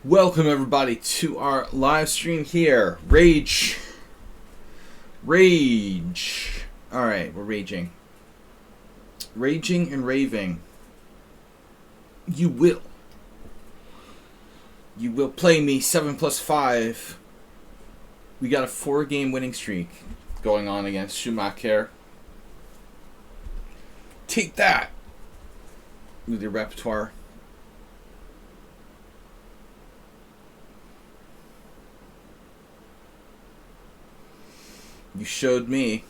Welcome everybody to our live stream here. Rage. Alright, we're raging. Raging and raving. You will play me 7+5. We got a 4-game winning streak going on against Schumacher. Take that with your repertoire. You showed me.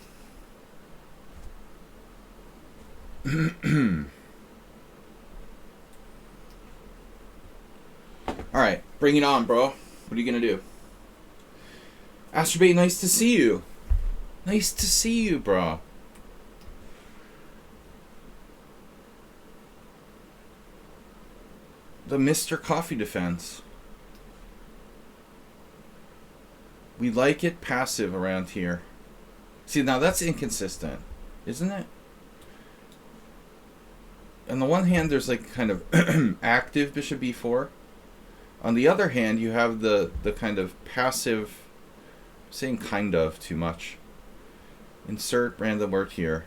Alright, bring it on, bro. What are you gonna do? Astrobate, nice to see you. Nice to see you, bro. The Mr. Coffee defense. We like it passive around here. See, now that's inconsistent, isn't it? On the one hand, there's like kind of active bishop b4. On the other hand, you have the kind of passive, saying kind of too much. Insert random word here.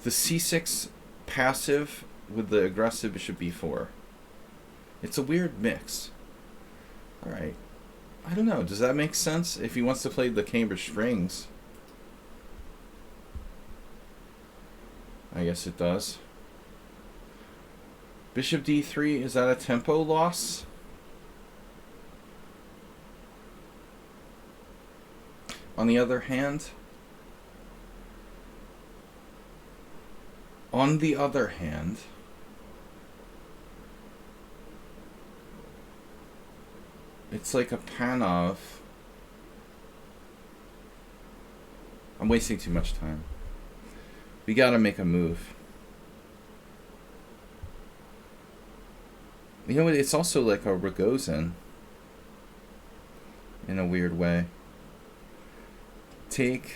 The c6 passive with the aggressive bishop b4. It's a weird mix. Alright. I don't know. Does that make sense? If he wants to play the Cambridge Springs. I guess it does. Bishop d3, is that a tempo loss? On the other hand, it's like a Panov. I'm wasting too much time. We gotta make a move. You know what? It's also like a Rogozin. In a weird way. Take.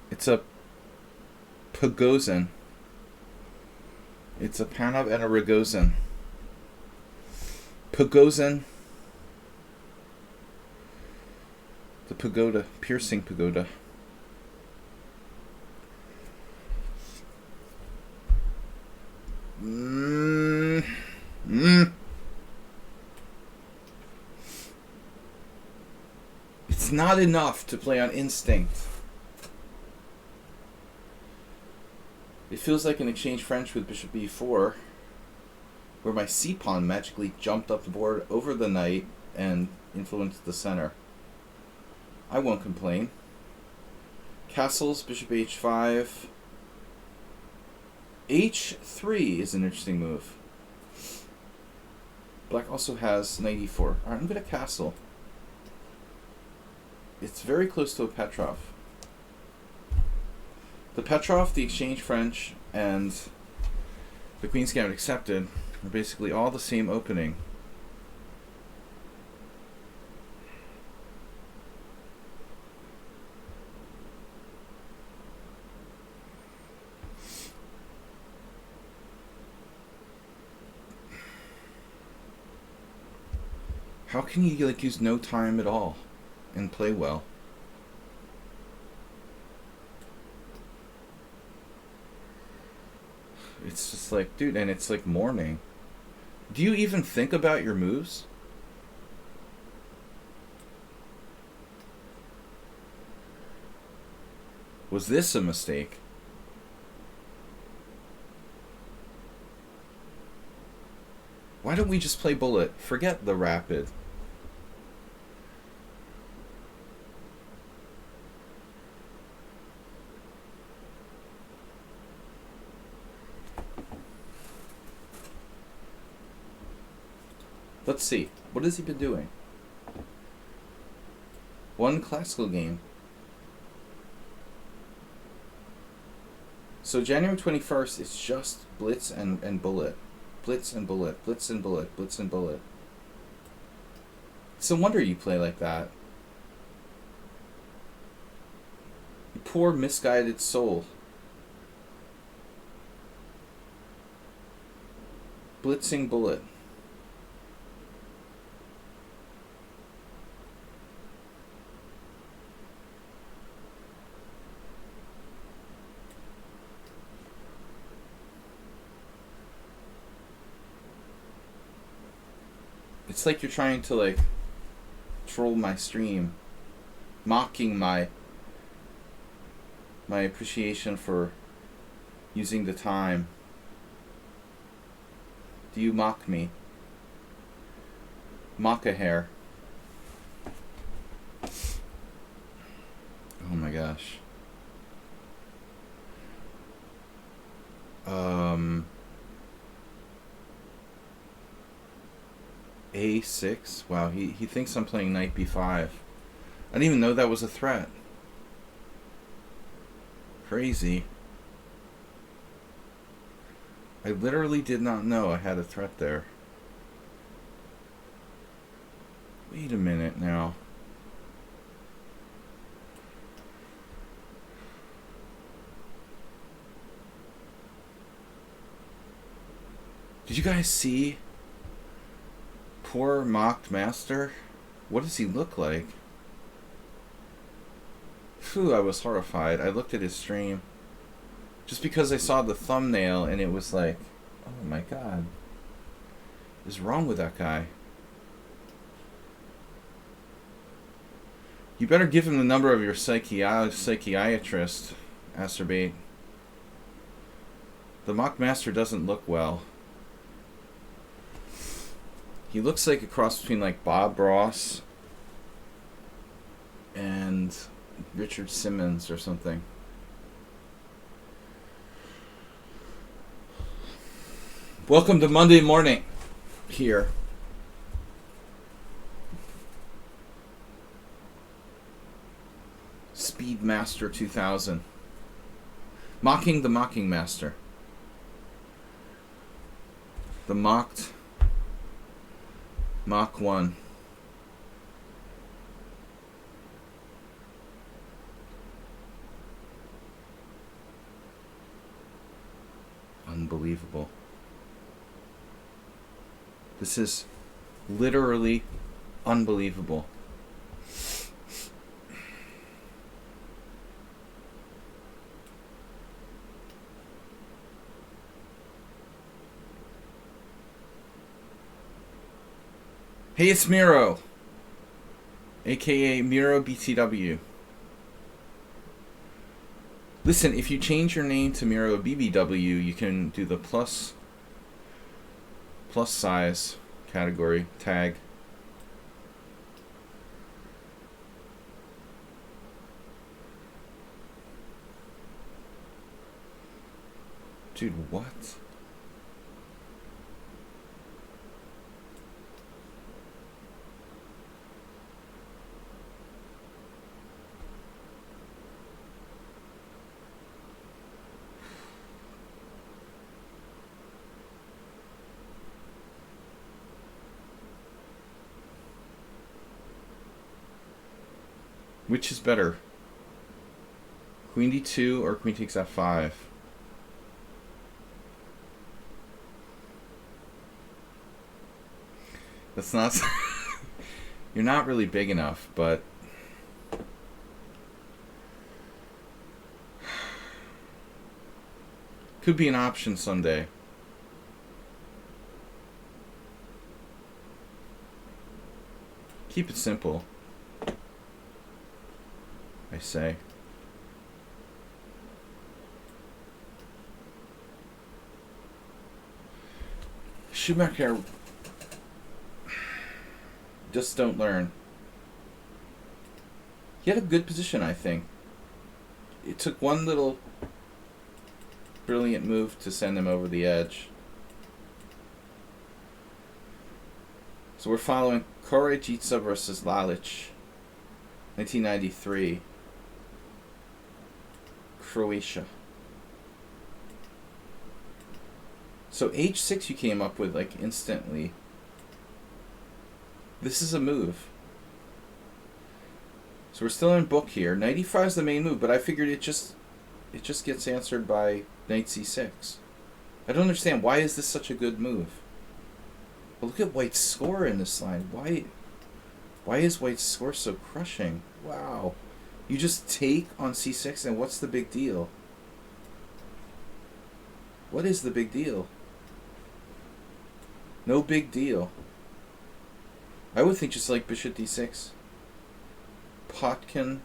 It's a Pogozin. It's a Panov and a Rogozin. Pogozin. The pagoda, piercing pagoda. It's not enough to play on instinct. It feels like an exchange French with bishop b4, where my c-pawn magically jumped up the board over the knight and influenced the center. I won't complain. Castles, bishop h5. h3 is an interesting move. Black also has knight e4. Alright, I'm going to castle. It's very close to a Petrov. The Petrov, the exchange French, and the Queen's Gambit accepted are basically all the same opening. How can he like use no time at all and play well? It's just like, dude, and it's like morning. Do you even think about your moves? Was this a mistake? Why don't we just play bullet? Forget the rapid. Let's see. What has he been doing? One classical game. So January 21st, it's just blitz and bullet. Blitz and bullet. Blitz and bullet. Blitz and bullet. It's no wonder you play like that. You poor misguided soul. blitzing bullet. It's like you're trying to, like, troll my stream, mocking my appreciation for using the time. Do you mock me? Mock a hair. Oh my gosh. A6? Wow, he thinks I'm playing knight b5. I didn't even know that was a threat. Crazy. I literally did not know I had a threat there. Wait a minute now. Did you guys see poor mocked master? What does he look like? Phew, I was horrified. I looked at his stream just because I saw the thumbnail and it was like, oh my god, what is wrong with that guy? You better give him the number of your psychiatrist, Acerbate. The mock master doesn't look well. He looks like a cross between like Bob Ross and Richard Simmons or something. Welcome to Monday morning here. Speedmaster 2000. Mocking the mocking master. The mocked Mach 1. Unbelievable. This is literally unbelievable. Hey, it's Miro, aka Miro BTW. Listen, if you change your name to Miro BBW, you can do the plus size category tag. Dude, what? Which is better? Queen d2 or queen takes f5? That's not... You're not really big enough, but... Could be an option someday. Keep it simple, I say. Schumacher, just don't learn. He had a good position, I think. It took one little brilliant move to send him over the edge. So we're following Korejica versus Lalic, 1993, Croatia. So h6 you came up with like instantly. This is a move. So we're still in book here. Knight e5 is the main move, but I figured it just gets answered by knight c6. I don't understand, why is this such a good move? But look at White's score in this line. Why is White's score so crushing? Wow. You just take on c6, and what's the big deal? What is the big deal? No big deal. I would think just like bishop d6. Potkin.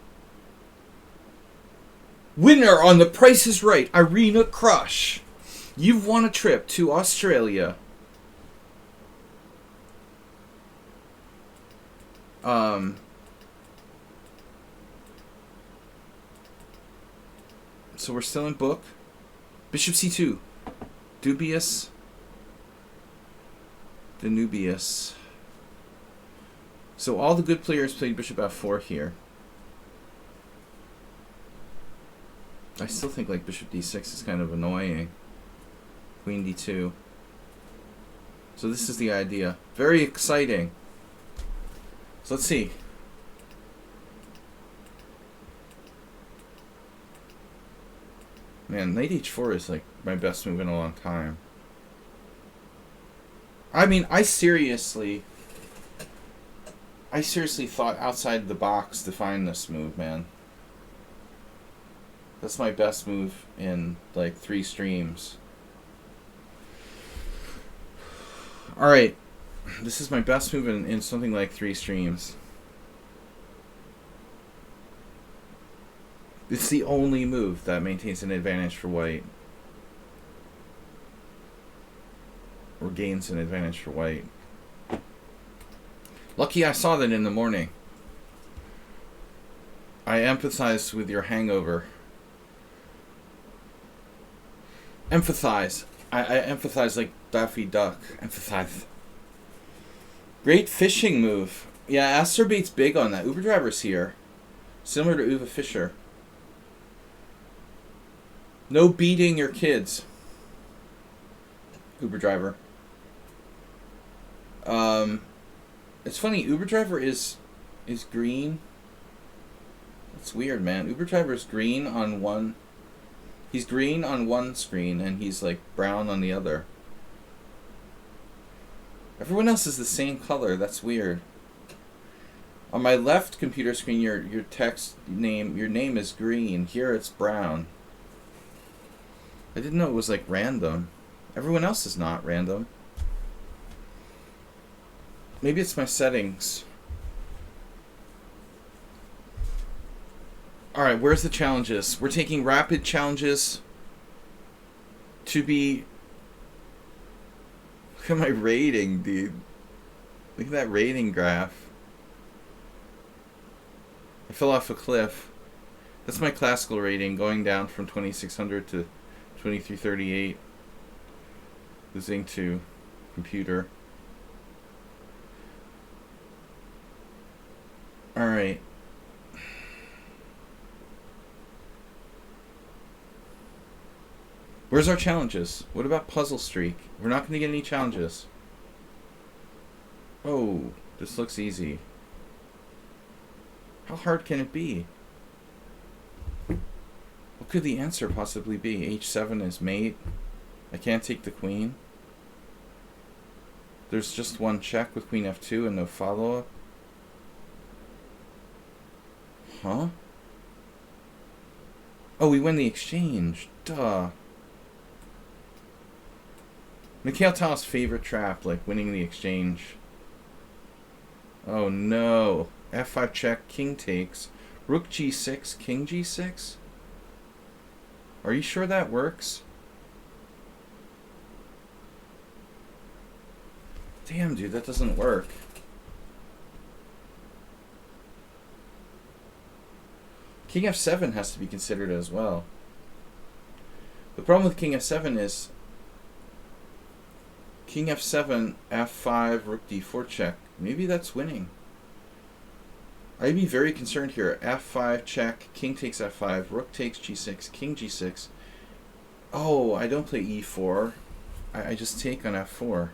Winner on The Price is Right, Irina Krush. You've won a trip to Australia. So we're still in book. Bishop c2. Dubious. Danubius. So all the good players played bishop f4 here. I still think like bishop d6 is kind of annoying. Queen d2. So this is the idea. Very exciting. So let's see. Man, knight h4 is like my best move in a long time. I mean, I seriously thought outside the box to find this move, man. That's my best move in like 3 streams. Alright. This is my best move in something like 3 streams. It's the only move that maintains an advantage for White. Or gains an advantage for White. Lucky I saw that in the morning. I empathize with your hangover. Empathize. I empathize like Daffy Duck. Empathize. Great fishing move. Yeah, Astorbait's big on that. Uber Driver's here. Similar to Uwe Fischer. No beating your kids. Uber Driver. It's funny, Uber Driver is green. That's weird, man. Uber Driver is green on one. He's green on one screen and he's like brown on the other. Everyone else is the same color. That's weird. On my left computer screen, your text name, your name is green. Here it's brown. I didn't know it was like random. Everyone else is not random. Maybe it's my settings. Alright, where's the challenges? We're taking rapid challenges to be... Look at my rating, dude. Look at that rating graph. I fell off a cliff. That's my classical rating, going down from 2600 to 2338. Losing to computer. Alright. Where's our challenges? What about Puzzle Streak? We're not going to get any challenges. Oh, this looks easy. How hard can it be? What could the answer possibly be? H7 is mate. I can't take the queen. There's just one check with queen f2 and no follow-up. Huh? Oh, we win the exchange. Duh. Mikhail Tal's favorite trap, like winning the exchange. Oh no. F5 check, king takes. Rook g6, king g6? Are you sure that works? Damn, dude, that doesn't work. King f7 has to be considered as well. The problem with king f7 is king f7, f5, rook d4 check. Maybe that's winning. I'd be very concerned here. f5 check, king takes f5, rook takes g6, king g6. Oh, I don't play e4. I just take on f4.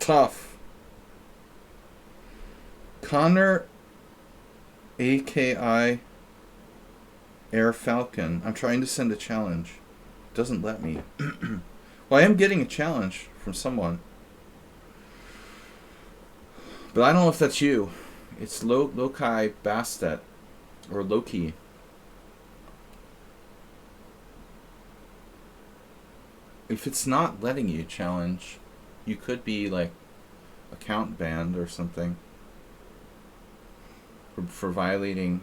Tough. Connor AKI Air Falcon. I'm trying to send a challenge. It doesn't let me. Well, I am getting a challenge from someone. But I don't know if that's you. It's Loki Bastet. Or Loki. If it's not letting you challenge, you could be like account banned or something. For violating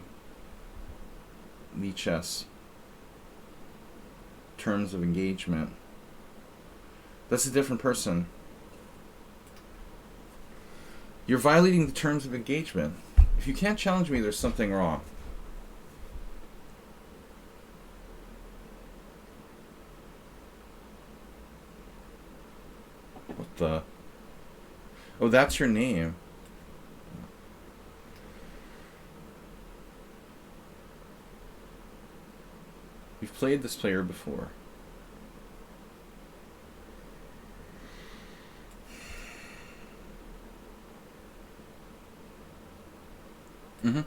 lichess terms of engagement. That's a different person. You're violating the terms of engagement. If you can't challenge me, there's something wrong. What the? Oh, that's your name. We've played this player before. Mm-hmm.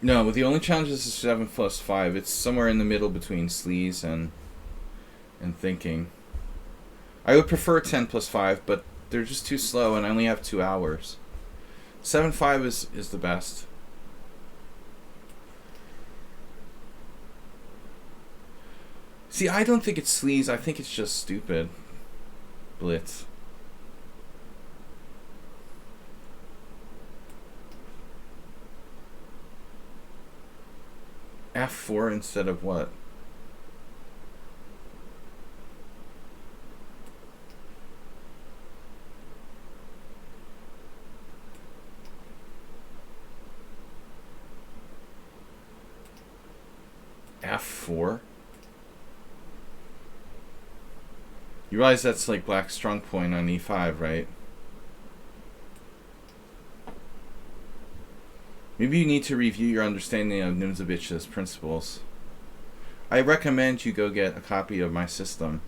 No, the only challenge is 7+5. It's somewhere in the middle between sleaze and thinking. I would prefer 10+5, but they're just too slow, and I only have 2 hours. 7-5 is the best. See, I don't think it's sleaze. I think it's just stupid. Blitz. F4 instead of what? F4? You realize that's like black's strong point on E5, right? Maybe you need to review your understanding of Nimzovich's principles. I recommend you go get a copy of my system.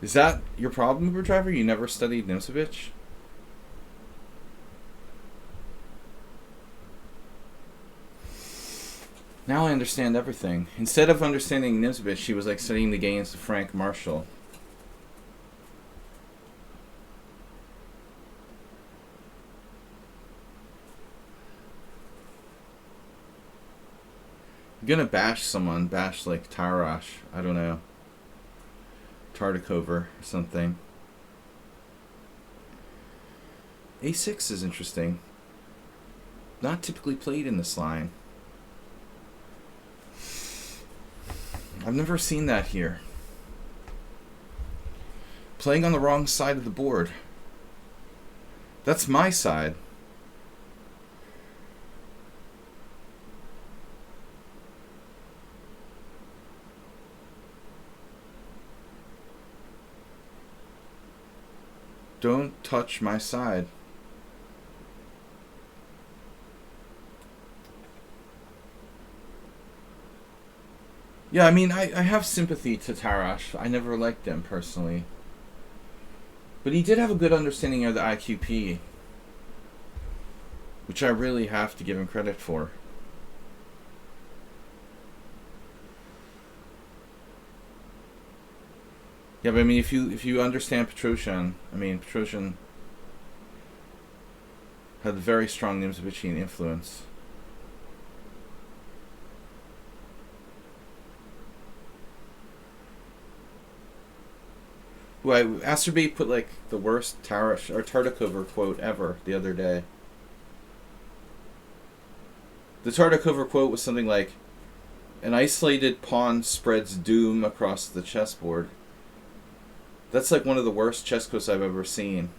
Is that your problem, Uber driver? You never studied Nimzovich? Now I understand everything. Instead of understanding Nimzovich, she was like studying the games of Frank Marshall. I'm gonna bash someone, bash like Tarash, I don't know. Tartakover or something. A6 is interesting. Not typically played in this line. I've never seen that here. Playing on the wrong side of the board. That's my side. Don't touch my side. Yeah, I mean, I have sympathy to Tarash. I never liked him personally. But he did have a good understanding of the IQP, which I really have to give him credit for. Yeah, but I mean, if you understand Petrosian, I mean, Petrosian had a very strong Nimzovichian influence. Well, Asterbate put like the worst Tarash or Tartakover quote ever the other day. The Tartakover quote was something like, "An isolated pawn spreads doom across the chessboard." That's like one of the worst chess quotes I've ever seen.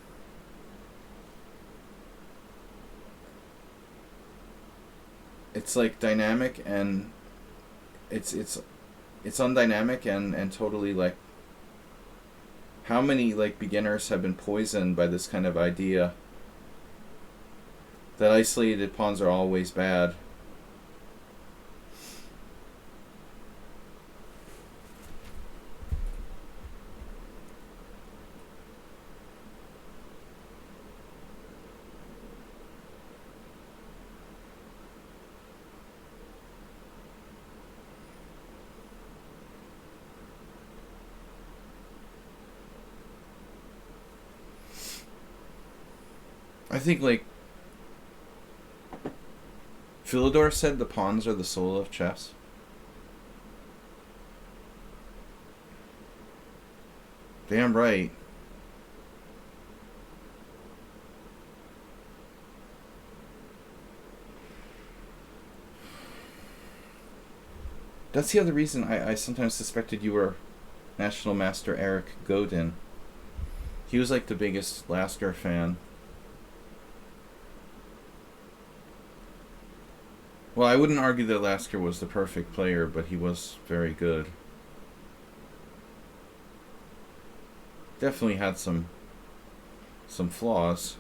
It's like dynamic and it's undynamic and totally like, how many like beginners have been poisoned by this kind of idea that isolated pawns are always bad? I think, like, Philidor said the pawns are the soul of chess. Damn right. That's the other reason I sometimes suspected you were National Master Eric Godin. He was like the biggest Lasker fan. Well, I wouldn't argue that Lasker was the perfect player, but he was very good. Definitely had some flaws.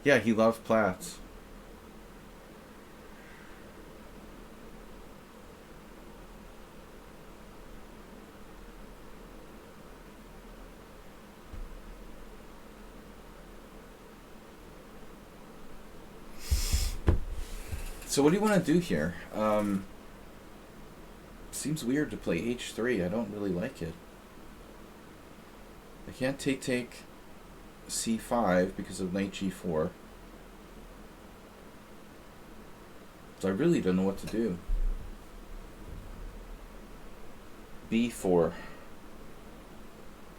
Yeah, he loved Platts. So what do you want to do here? Seems weird to play h3. I don't really like it. I can't take c5 because of knight g4. So I really don't know what to do. b4.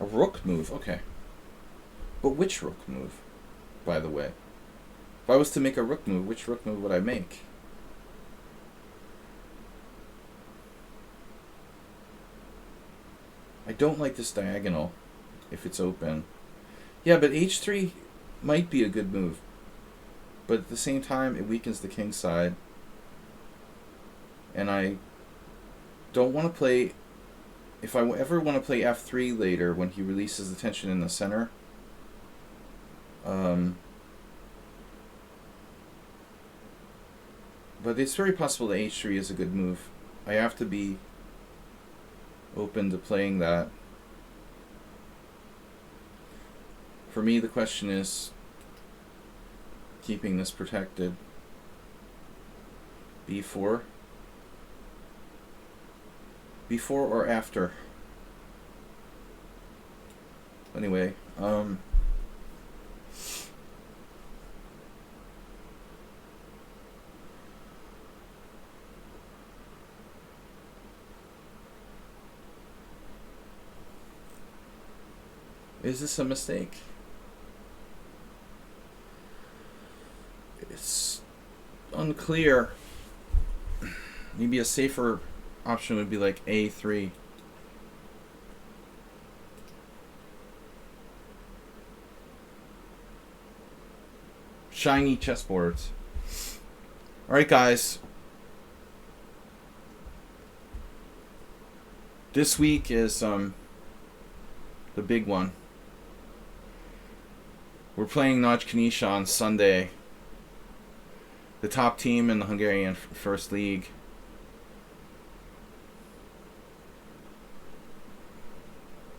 A rook move, okay. But which rook move, by the way? If I was to make a rook move, which rook move would I make? I don't like this diagonal if it's open. Yeah, but h3 might be a good move. But at the same time, it weakens the king side. And I don't want to play... If I ever want to play f3 later, when he releases the tension in the center... but it's very possible that h3 is a good move. I have to be open to playing that. For me, the question is keeping this protected. b4. Before or after? Anyway, is this a mistake? It's unclear. Maybe a safer option would be like a3. Shiny chessboards. Alright, guys. This week is the big one. We're playing Nagy Kanizsa on Sunday. The top team in the Hungarian First League.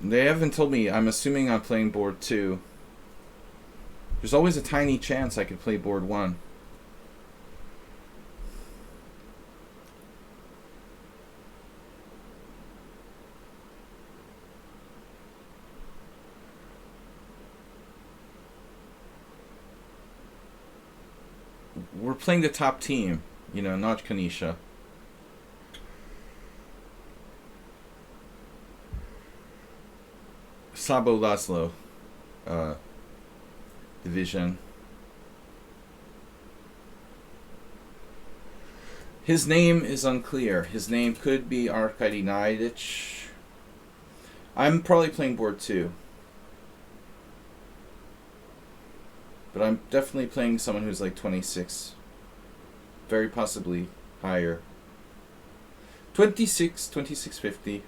They haven't told me. I'm assuming I'm playing board 2. There's always a tiny chance I could play board 1. We're playing the top team, you know, Nagy Kanizsa. Sabo Laszlo division. His name is unclear. His name could be Arkady Naidich. I'm probably playing board 2. But I'm definitely playing someone who's like 26. Very possibly higher. 26, 2650.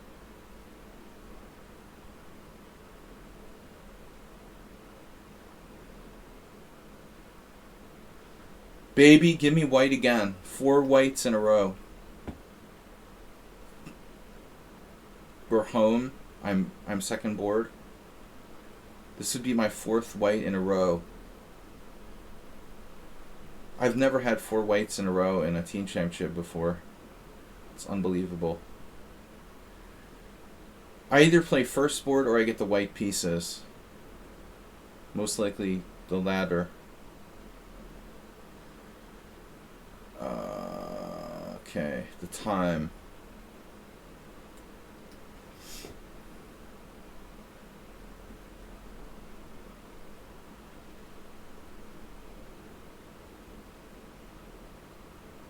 Baby, give me white again. 4 whites in a row. We're home. I'm second board. This would be my 4th white in a row. I've never had 4 whites in a row in a team championship before. It's unbelievable. I either play first board or I get the white pieces. Most likely the latter. Okay, the time.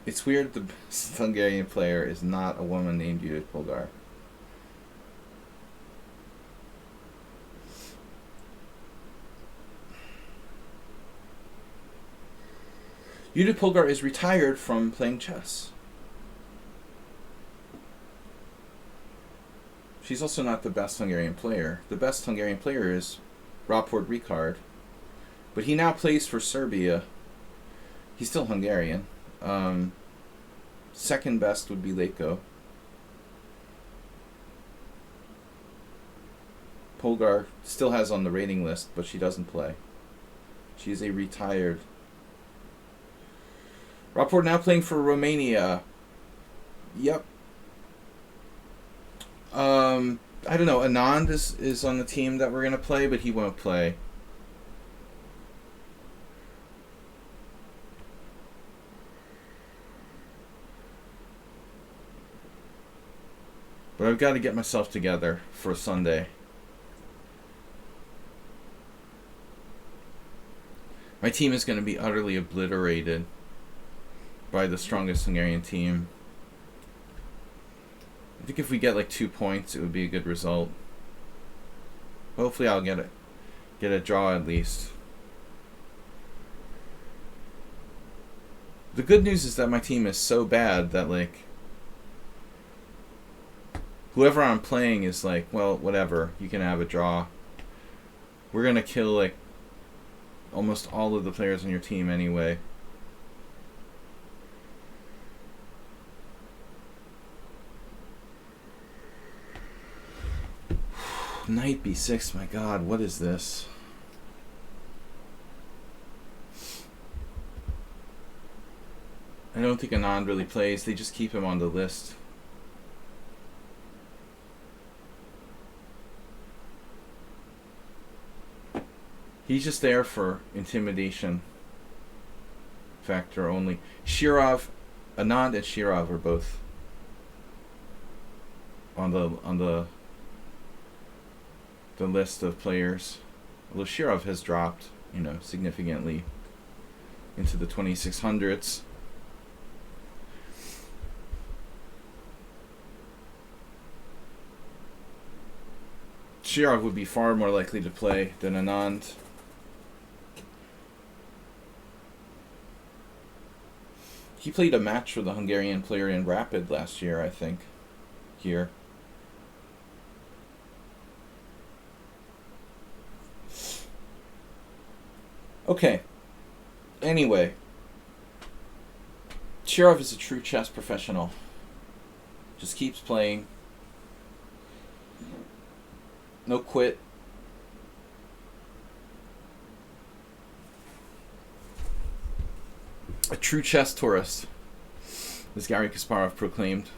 It's weird the best Hungarian player is not a woman named Judith Polgar. Judith Polgar is retired from playing chess. She's also not the best Hungarian player. The best Hungarian player is Raport Ricard. But he now plays for Serbia. He's still Hungarian. Second best would be Leko. Polgar still has on the rating list, but she doesn't play. She is a retired. Raport now playing for Romania. Yep. I don't know. Anand is on the team that we're going to play, but he won't play. But I've got to get myself together for Sunday. My team is going to be utterly obliterated by the strongest Hungarian team. I think if we get like 2 points, it would be a good result. Hopefully I'll get a draw at least. The good news is that my team is so bad that like whoever I'm playing is like, well, whatever, you can have a draw. We're going to kill like almost all of the players on your team anyway. Knight b6, my god, what is this? I don't think Anand really plays, they just keep him on the list. He's just there for intimidation factor only. Anand and Shirov are both on the list of players. Although Shirov has dropped, significantly into the 2600s. Shirov would be far more likely to play than Anand. He played a match with a Hungarian player in Rapid last year, I think, here. Okay. Anyway. Shirov is a true chess professional. Just keeps playing. No quit. A true chess tourist, as Garry Kasparov proclaimed.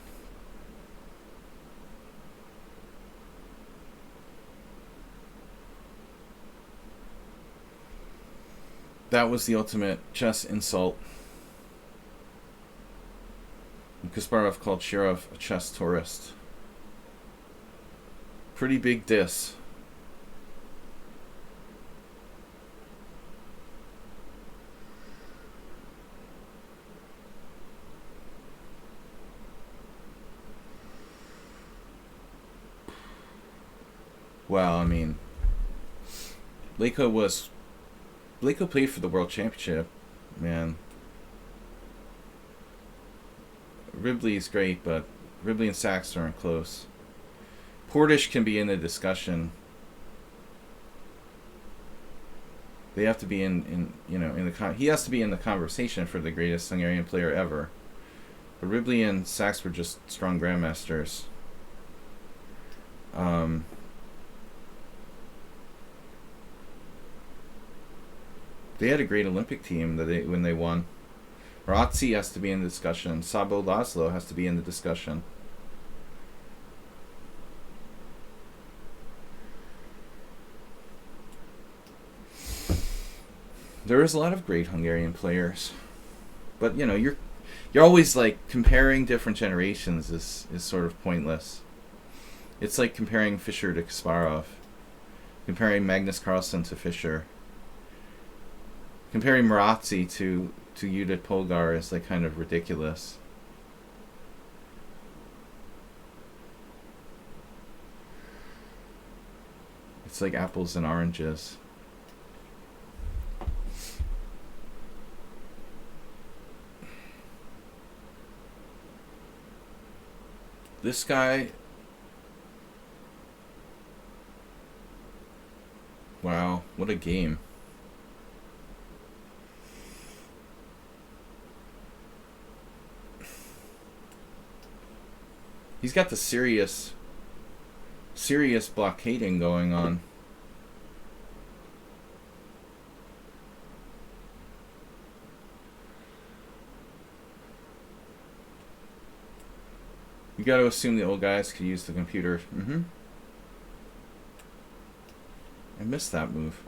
That was the ultimate chess insult. And Kasparov called Shirov a chess tourist. Pretty big diss. Well, I mean, Leko played for the World Championship, man. Ribley's great, but Ribley and Sachs aren't close. Portish can be in the discussion. They have to be he has to be in the conversation for the greatest Hungarian player ever. But Ribley and Sachs were just strong grandmasters. They had a great Olympic team when they won. Razzi has to be in the discussion. Sabo Laszlo has to be in the discussion. There is a lot of great Hungarian players, but you know, you're always like comparing different generations is sort of pointless. It's like comparing Fischer to Kasparov, comparing Magnus Carlsen to Fischer, comparing Marazzi to Judith Polgar is like kind of ridiculous. It's like apples and oranges. This guy, wow, what a game. He's got the serious blockading going on. You got to assume the old guys could use the computer. I missed that move.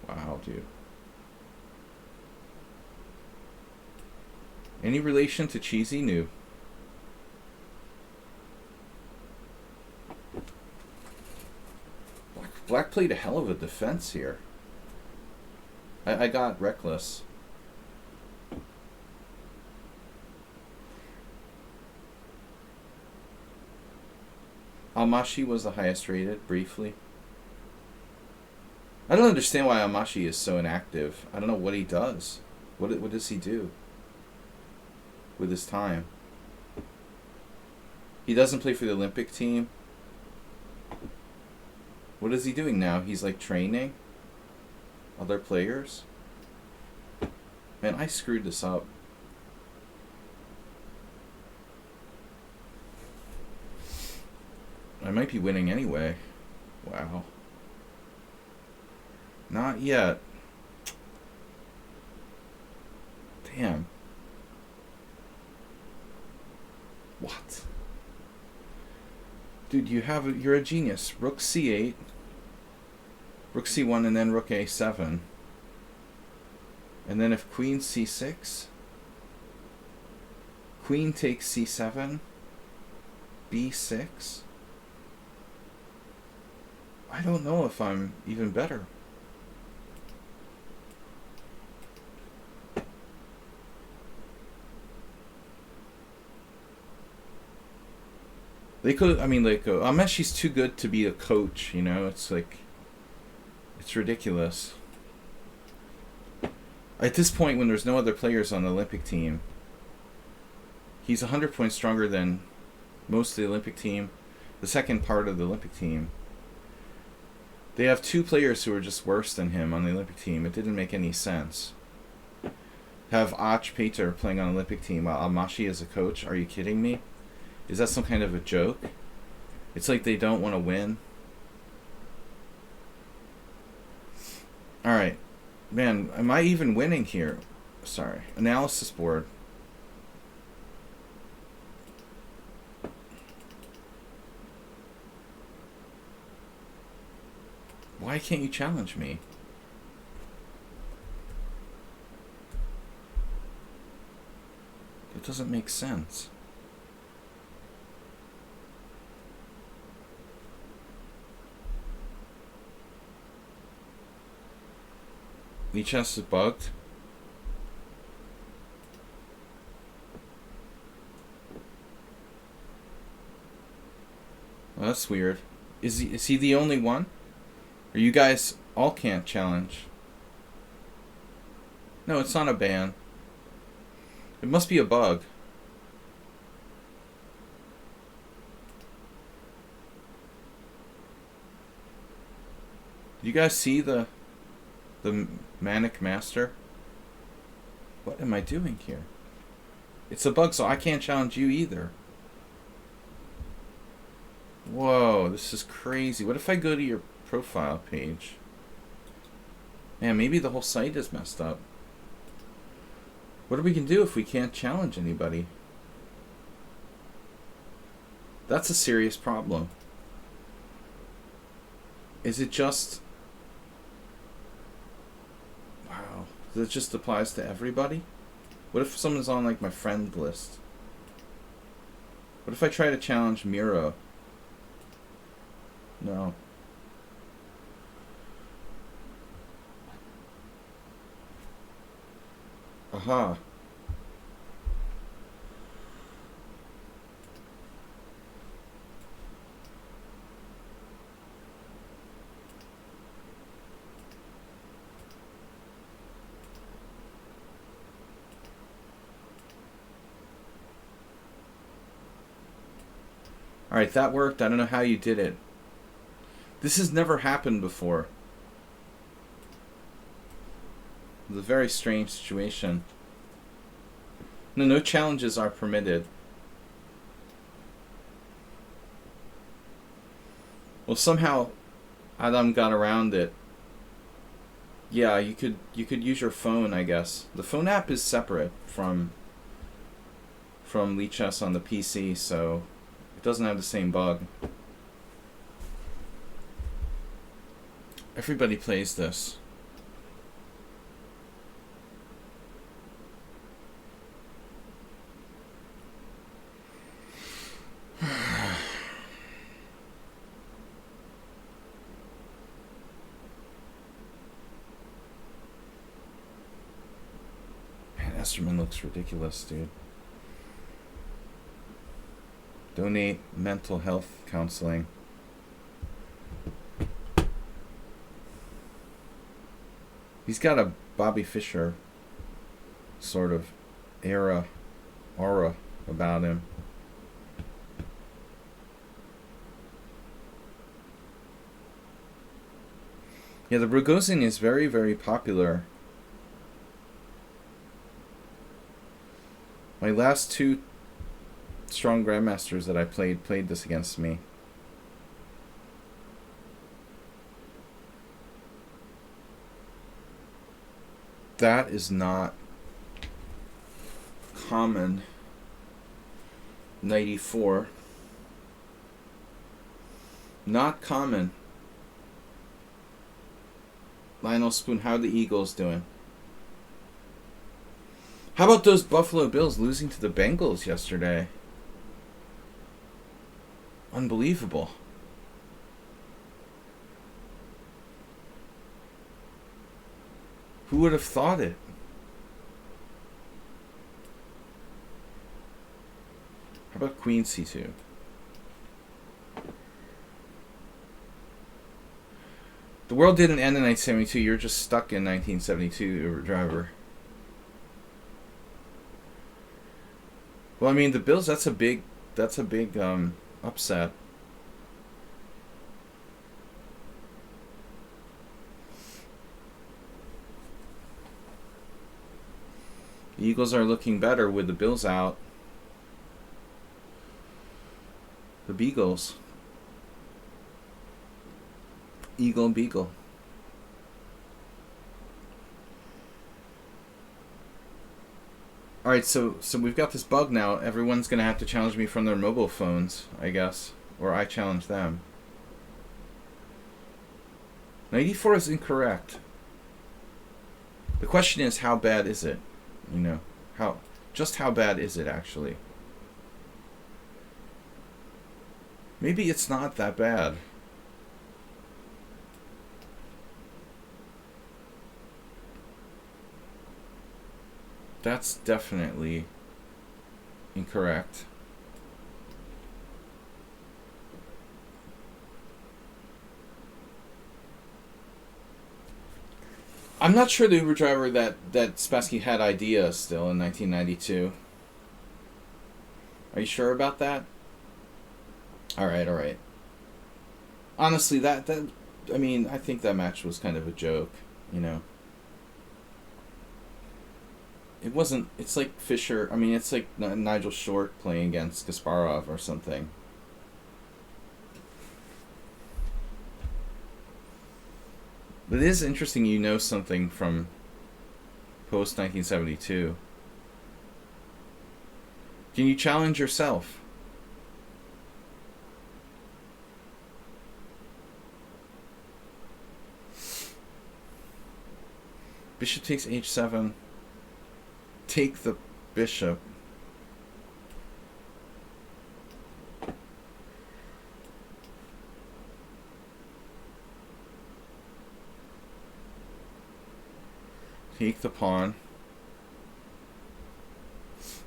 Wow, dude. Any relation to Cheesy? New. Black played a hell of a defense here. I got reckless. Almashi was the highest rated, briefly. I don't understand why Almashi is so inactive. I don't know what he does. What does he do with his time? He doesn't play for the Olympic team. What is he doing now? He's like training other players? Man, I screwed this up. I might be winning anyway. Wow. Not yet. Damn. What? Dude, you're a genius. Rook c8. Rook c1 and then rook a7. And then if queen c6. Queen takes c7. b6. I don't know if I'm even better. They could, I mean, like, Ameshi's too good to be a coach, you know? It's like, it's ridiculous. At this point, when there's no other players on the Olympic team, he's 100 points stronger than most of the Olympic team, the second part of the Olympic team. They have two players who are just worse than him on the Olympic team. It didn't make any sense. Have Ach Peter playing on the Olympic team while Almashi is a coach? Are you kidding me? Is that some kind of a joke? It's like they don't want to win. Alright. Man, am I even winning here? Sorry. Analysis board. Why can't you challenge me? It doesn't make sense. Lichess is bugged. Well, that's weird. Is he the only one? Or you guys all can't challenge? No, it's not a ban. It must be a bug. Do you guys see the Manic Master? What am I doing here? It's a bug, so I can't challenge you either. Whoa, this is crazy. What if I go to your profile page? Man, maybe the whole site is messed up. What are we gonna do if we can't challenge anybody? That's a serious problem. Is it just... It just applies to everybody? What if someone's on like my friend list? What if I try to challenge Miro? No. Aha. Alright, that worked. I don't know how you did it. This has never happened before. It's a very strange situation. No, no challenges are permitted. Well, somehow Adam got around it. Yeah, you could use your phone, I guess. The phone app is separate from lichess on the PC, so it doesn't have the same bug. Everybody plays this. Man, Esterman looks ridiculous, dude. Donate mental health counseling. He's got a Bobby Fischer sort of aura about him. Yeah, the Rogozin is very, very popular. My last two strong grandmasters that I played this against me. That is not common. 94. Not common. Lionel Spoon, how are the Eagles doing? How about those Buffalo Bills losing to the Bengals yesterday? Unbelievable. Who would have thought it? How about Queen C2? The world didn't end in 1972. You're just stuck in 1972, driver. Well, I mean, the Bills, that's a big upset. The Eagles are looking better with the Bills out. The Beagles. Eagle Beagle. Alright, so we've got this bug now. Everyone's going to have to challenge me from their mobile phones, I guess. Or I challenge them. 94 is incorrect. The question is, how bad is it? You know, how bad is it actually? Maybe it's not that bad. That's definitely incorrect. I'm not sure the Uber driver that Spassky had ideas still in 1992. Are you sure about that? All right. Honestly, that I mean, I think that match was kind of a joke, you know. It wasn't. It's like Fischer. I mean, it's like Nigel Short playing against Kasparov or something. But it is interesting you know something from post-1972. Can you challenge yourself? Bishop takes h7. Take the bishop. Take the pawn.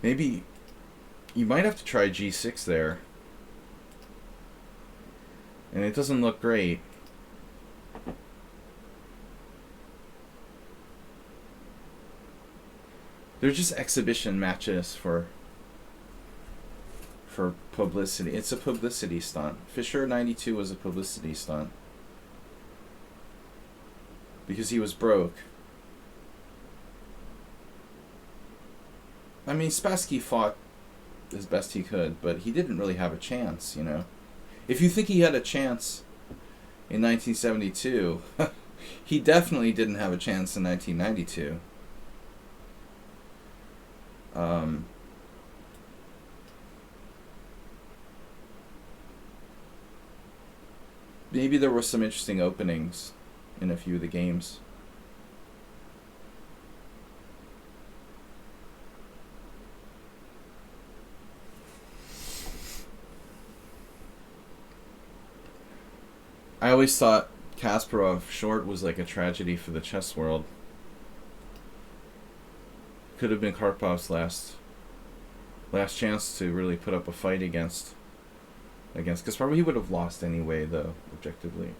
Maybe you might have to try g6 there. And it doesn't look great. They're just exhibition matches for publicity. It's a publicity stunt. Fischer 92 was a publicity stunt. Because he was broke. I mean, Spassky fought as best he could, but he didn't really have a chance, you know. If you think he had a chance in 1972, he definitely didn't have a chance in 1992. Maybe there were some interesting openings in a few of the games. I always thought Kasparov short was like a tragedy for the chess world. Could have been Karpov's last chance to really put up a fight against Kasparov. He would have lost anyway, though, objectively.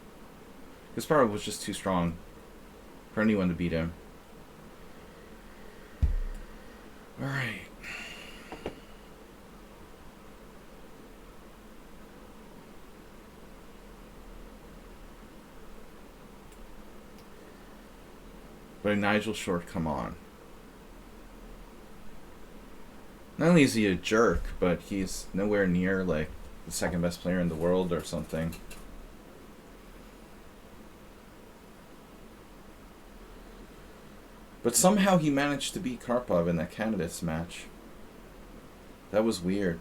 Kasparov was just too strong for anyone to beat him. All right. But Nigel Short, come on. Not only is he a jerk, but he's nowhere near like the second best player in the world or something. But somehow he managed to beat Karpov in that candidates match. That was weird.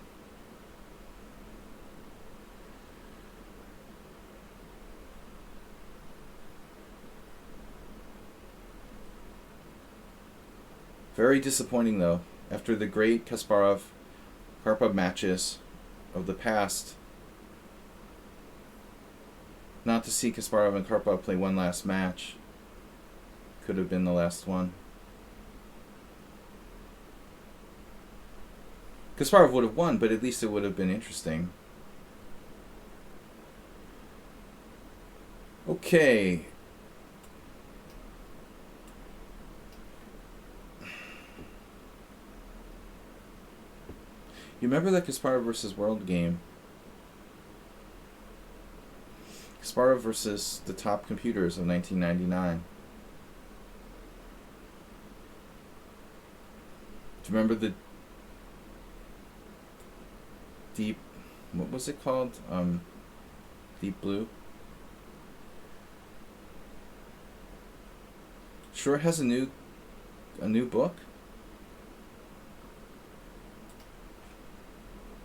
Very disappointing, though. After the great Kasparov-Karpov matches of the past, not to see Kasparov and Karpov play one last match. Could have been the last one. Kasparov would have won, but at least it would have been interesting. Okay. You remember that Kasparov versus World game? Kasparov versus the top computers of 1999. Do you remember the deep, what was it called? Deep Blue? Sure has a new book?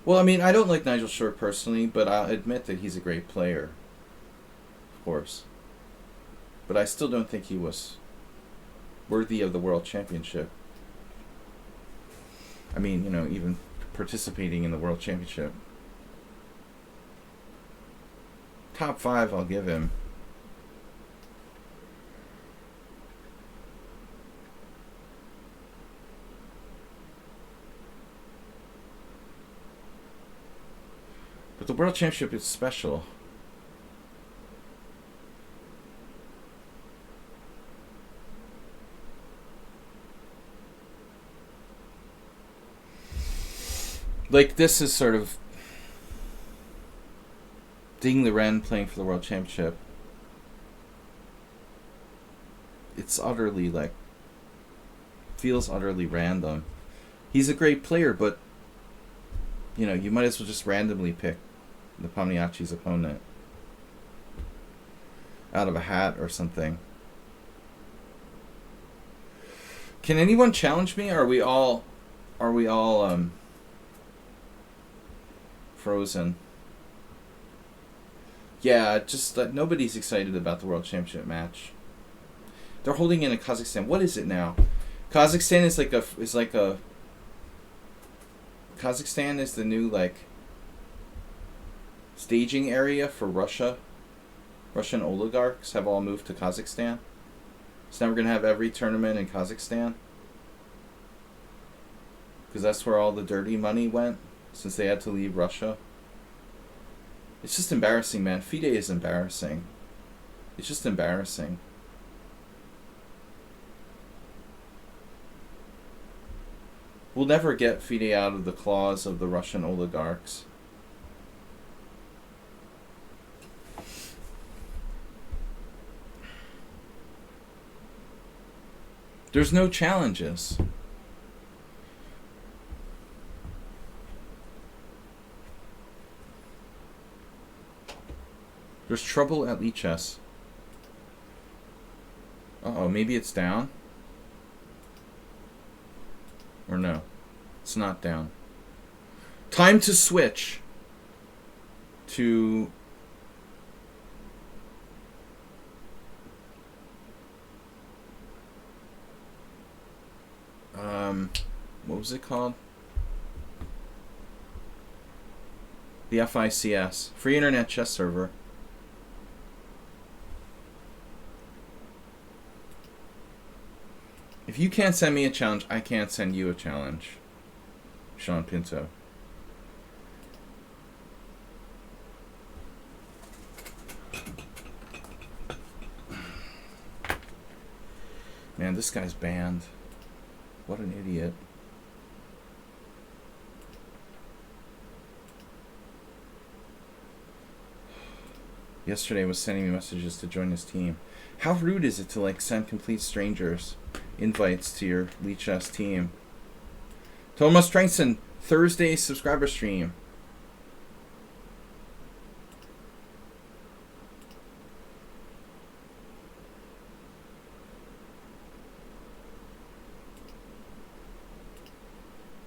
Well, I mean, I don't like Nigel Short personally, but I'll admit that he's a great player. Of course. But I still don't think he was worthy of the World Championship. I mean, you know, even participating in the World Championship. Top 5, I'll give him. But the World Championship is special. Like, this is sort of Ding Liren playing for the World Championship. It's utterly, like, feels utterly random. He's a great player, but, you know, you might as well just randomly pick the Pomniachtchi's opponent out of a hat or something. Can anyone challenge me? Are we all frozen? Yeah, just nobody's excited about the World Championship match. They're holding it in Kazakhstan. What is it now? Kazakhstan is like a Kazakhstan is the new like staging area for Russia. Russian oligarchs have all moved to Kazakhstan. So now we're gonna have every tournament in Kazakhstan. Because that's where all the dirty money went since they had to leave Russia. It's just embarrassing, man. FIDE is embarrassing. It's just embarrassing. We'll never get FIDE out of the claws of the Russian oligarchs. There's no challenges. There's trouble at lichess. Uh-oh, maybe it's down? Or no? It's not down. Time to switch to what was it called? The FICS, Free Internet Chess Server. If you can't send me a challenge, I can't send you a challenge. Sean Pinto. Man, this guy's banned. What an idiot. Yesterday was sending me messages to join his team. How rude is it to like send complete strangers invites to your lichess team? Thomas Strengson, Thursday subscriber stream.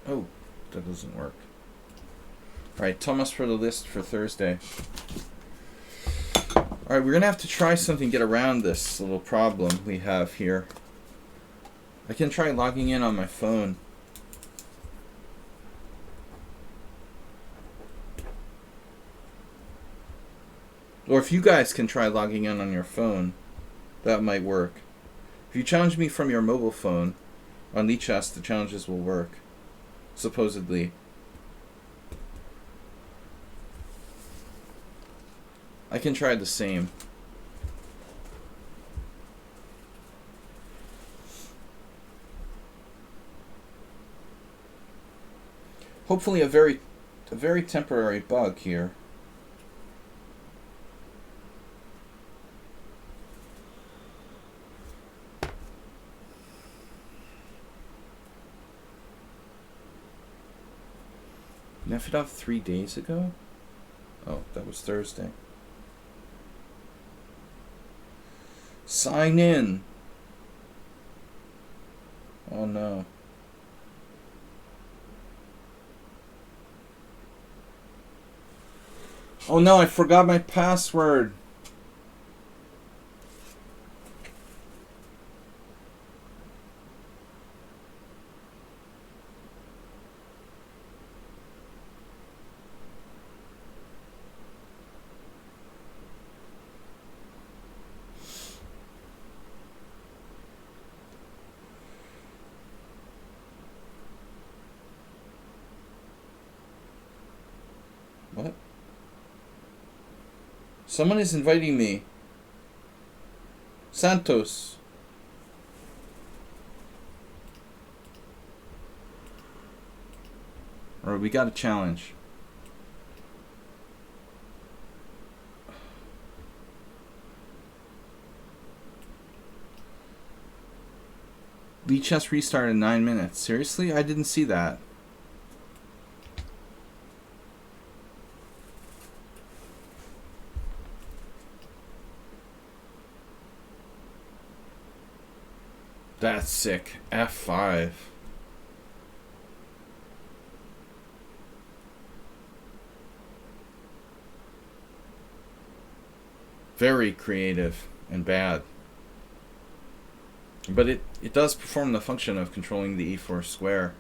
Oh, that doesn't work. Alright, Thomas for the list for Thursday. Alright, we're going to have to try something to get around this little problem we have here. I can try logging in on my phone. Or if you guys can try logging in on your phone, that might work. If you challenge me from your mobile phone on lichess, the challenges will work. Supposedly. I can try the same. Hopefully a very temporary bug here. Nefedov 3 days ago? Oh, that was Thursday. Sign in. Oh no. Oh no, I forgot my password. What? Someone is inviting me. Santos. Alright, we got a challenge. lichess restart in 9 minutes. Seriously? I didn't see that. That's sick. F5. Very creative and bad. But it does perform the function of controlling the e4 square.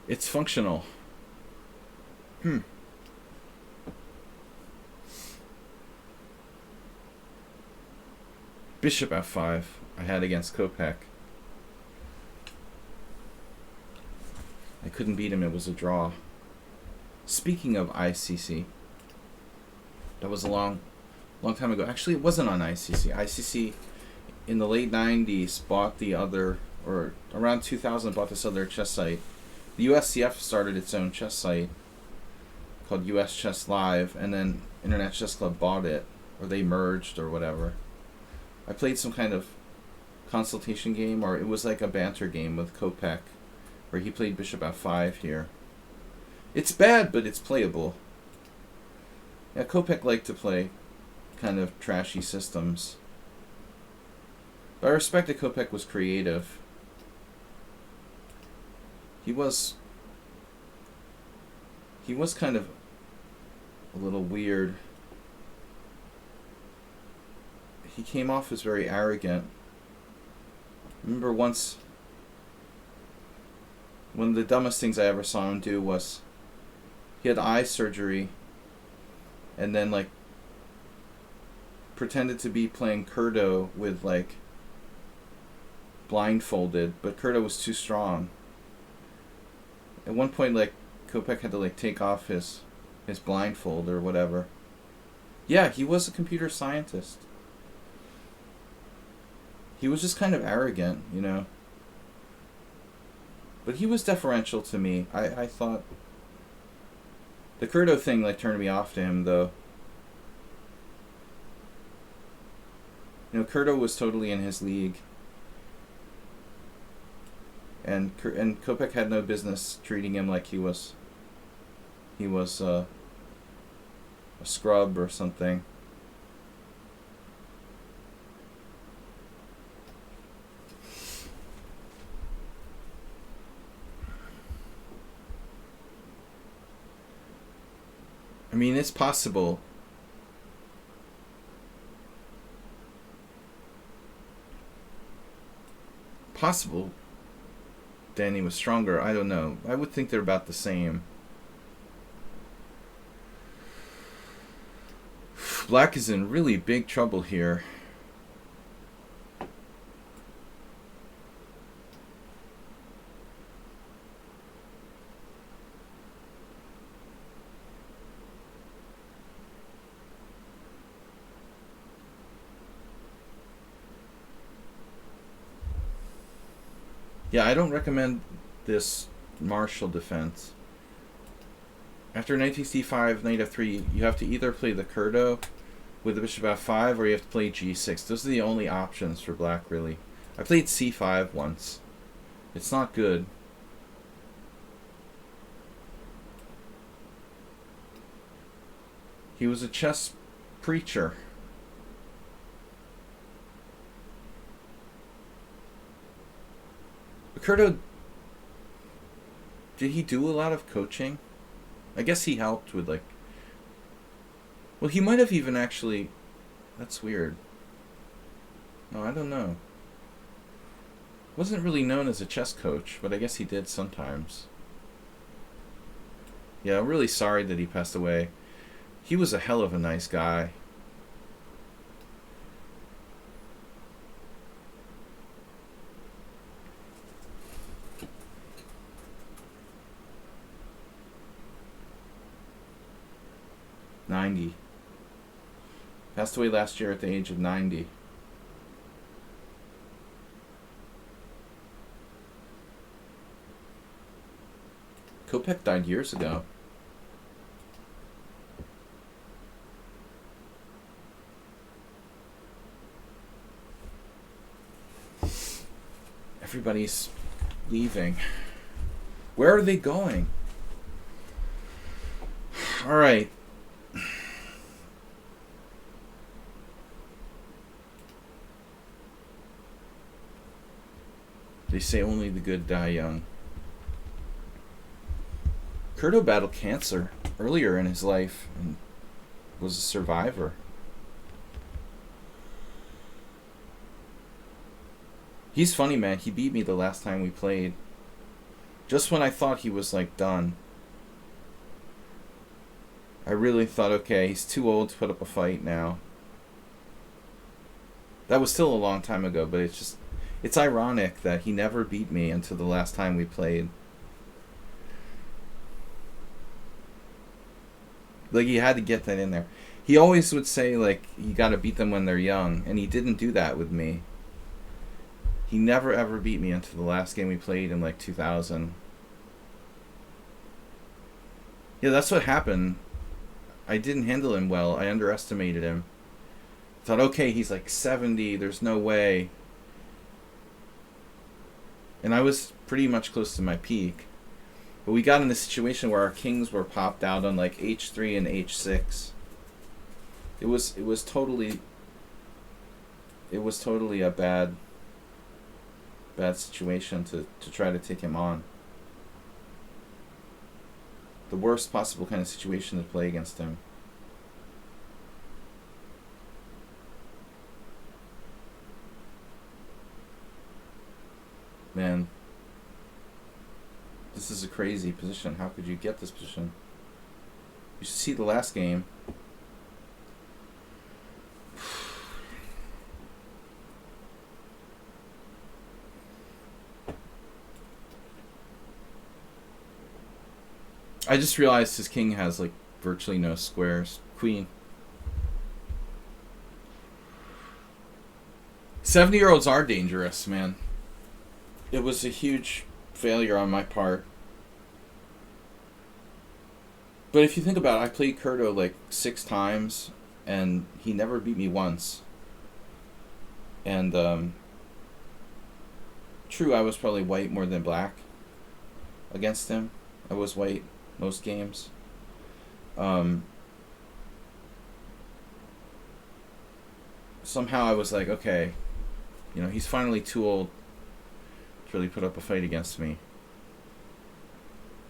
It's functional. Bishop f5 I had against Kopech. I couldn't beat him, it was a draw. Speaking of ICC, that was a long time ago. Actually, it wasn't on ICC. ICC in the late 90s bought the other, or around 2000 bought this other chess site. The USCF started its own chess site called US Chess Live, and then Internet Chess Club bought it, or they merged or whatever. I played some kind of consultation game, or it was like a banter game with Kopech, where he played Bishop f5 here. It's bad, but it's playable. Yeah, Kopech liked to play kind of trashy systems. But I respect that Kopech was creative. He was kind of a little weird. He came off as very arrogant. I remember once, one of the dumbest things I ever saw him do was he had eye surgery and then like pretended to be playing Kurdo with like blindfolded, but Kurdo was too strong. At one point, like, Kopech had to like take off his blindfold or whatever. Yeah, he was a computer scientist. He was just kind of arrogant, you know. But he was deferential to me. I thought the Kurdo thing like turned me off to him, though. You know, Kurdo was totally in his league. And Kopech had no business treating him like he was a scrub or something. I mean, it's possible. Danny was stronger. I don't know. I would think they're about the same. Black is in really big trouble here. Yeah, I don't recommend this Marshall defense. After knight takes d5, knight f3, you have to either play the Kurdo with the bishop f5, or you have to play g6. Those are the only options for black, really. I played c5 once. It's not good. He was a chess preacher. Kurdo, did he do a lot of coaching? I guess he helped with like... Well, he might have even actually... That's weird. No, I don't know. Wasn't really known as a chess coach, but I guess he did sometimes. Yeah, I'm really sorry that he passed away. He was a hell of a nice guy. Passed away last year at the age of 90. Kopech died years ago. Everybody's leaving. Where are they going? All right. They say only the good die young. Kurdo battled cancer earlier in his life and was a survivor. He's funny, man. He beat me the last time we played. Just when I thought he was, like, done. I really thought, okay, he's too old to put up a fight now. That was still a long time ago, but it's just... It's ironic that he never beat me until the last time we played. Like, he had to get that in there. He always would say, like, you gotta beat them when they're young, and he didn't do that with me. He never ever beat me until the last game we played in, like, 2000. Yeah, that's what happened. I didn't handle him well. I underestimated him. Thought, okay, he's like 70, there's no way. And I was pretty much close to my peak. But we got in a situation where our kings were popped out on like h3 and h6. It was totally a bad situation to try to take him on. The worst possible kind of situation to play against him. Man, this is a crazy position. How could you get this position? You should see the last game. I just realized his king has like virtually no squares. Queen. 70-year-olds are dangerous, man. It was a huge failure on my part. But if you think about it, I played Curto like 6 times, and he never beat me once. And, true, I was probably white more than black against him. I was white most games. Somehow I was like, okay, you know, he's finally too old to really put up a fight against me.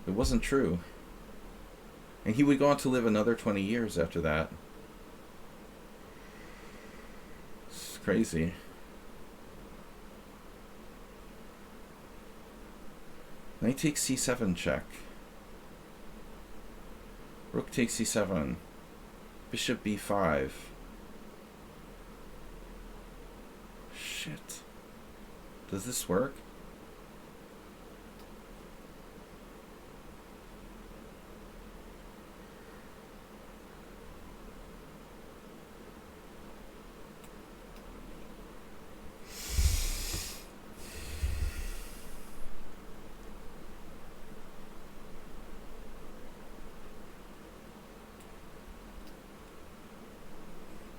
It wasn't true. And he would go on to live another 20 years after that. It's crazy. Knight takes c7 check. Rook takes c7. Bishop b5. Shit. Does this work?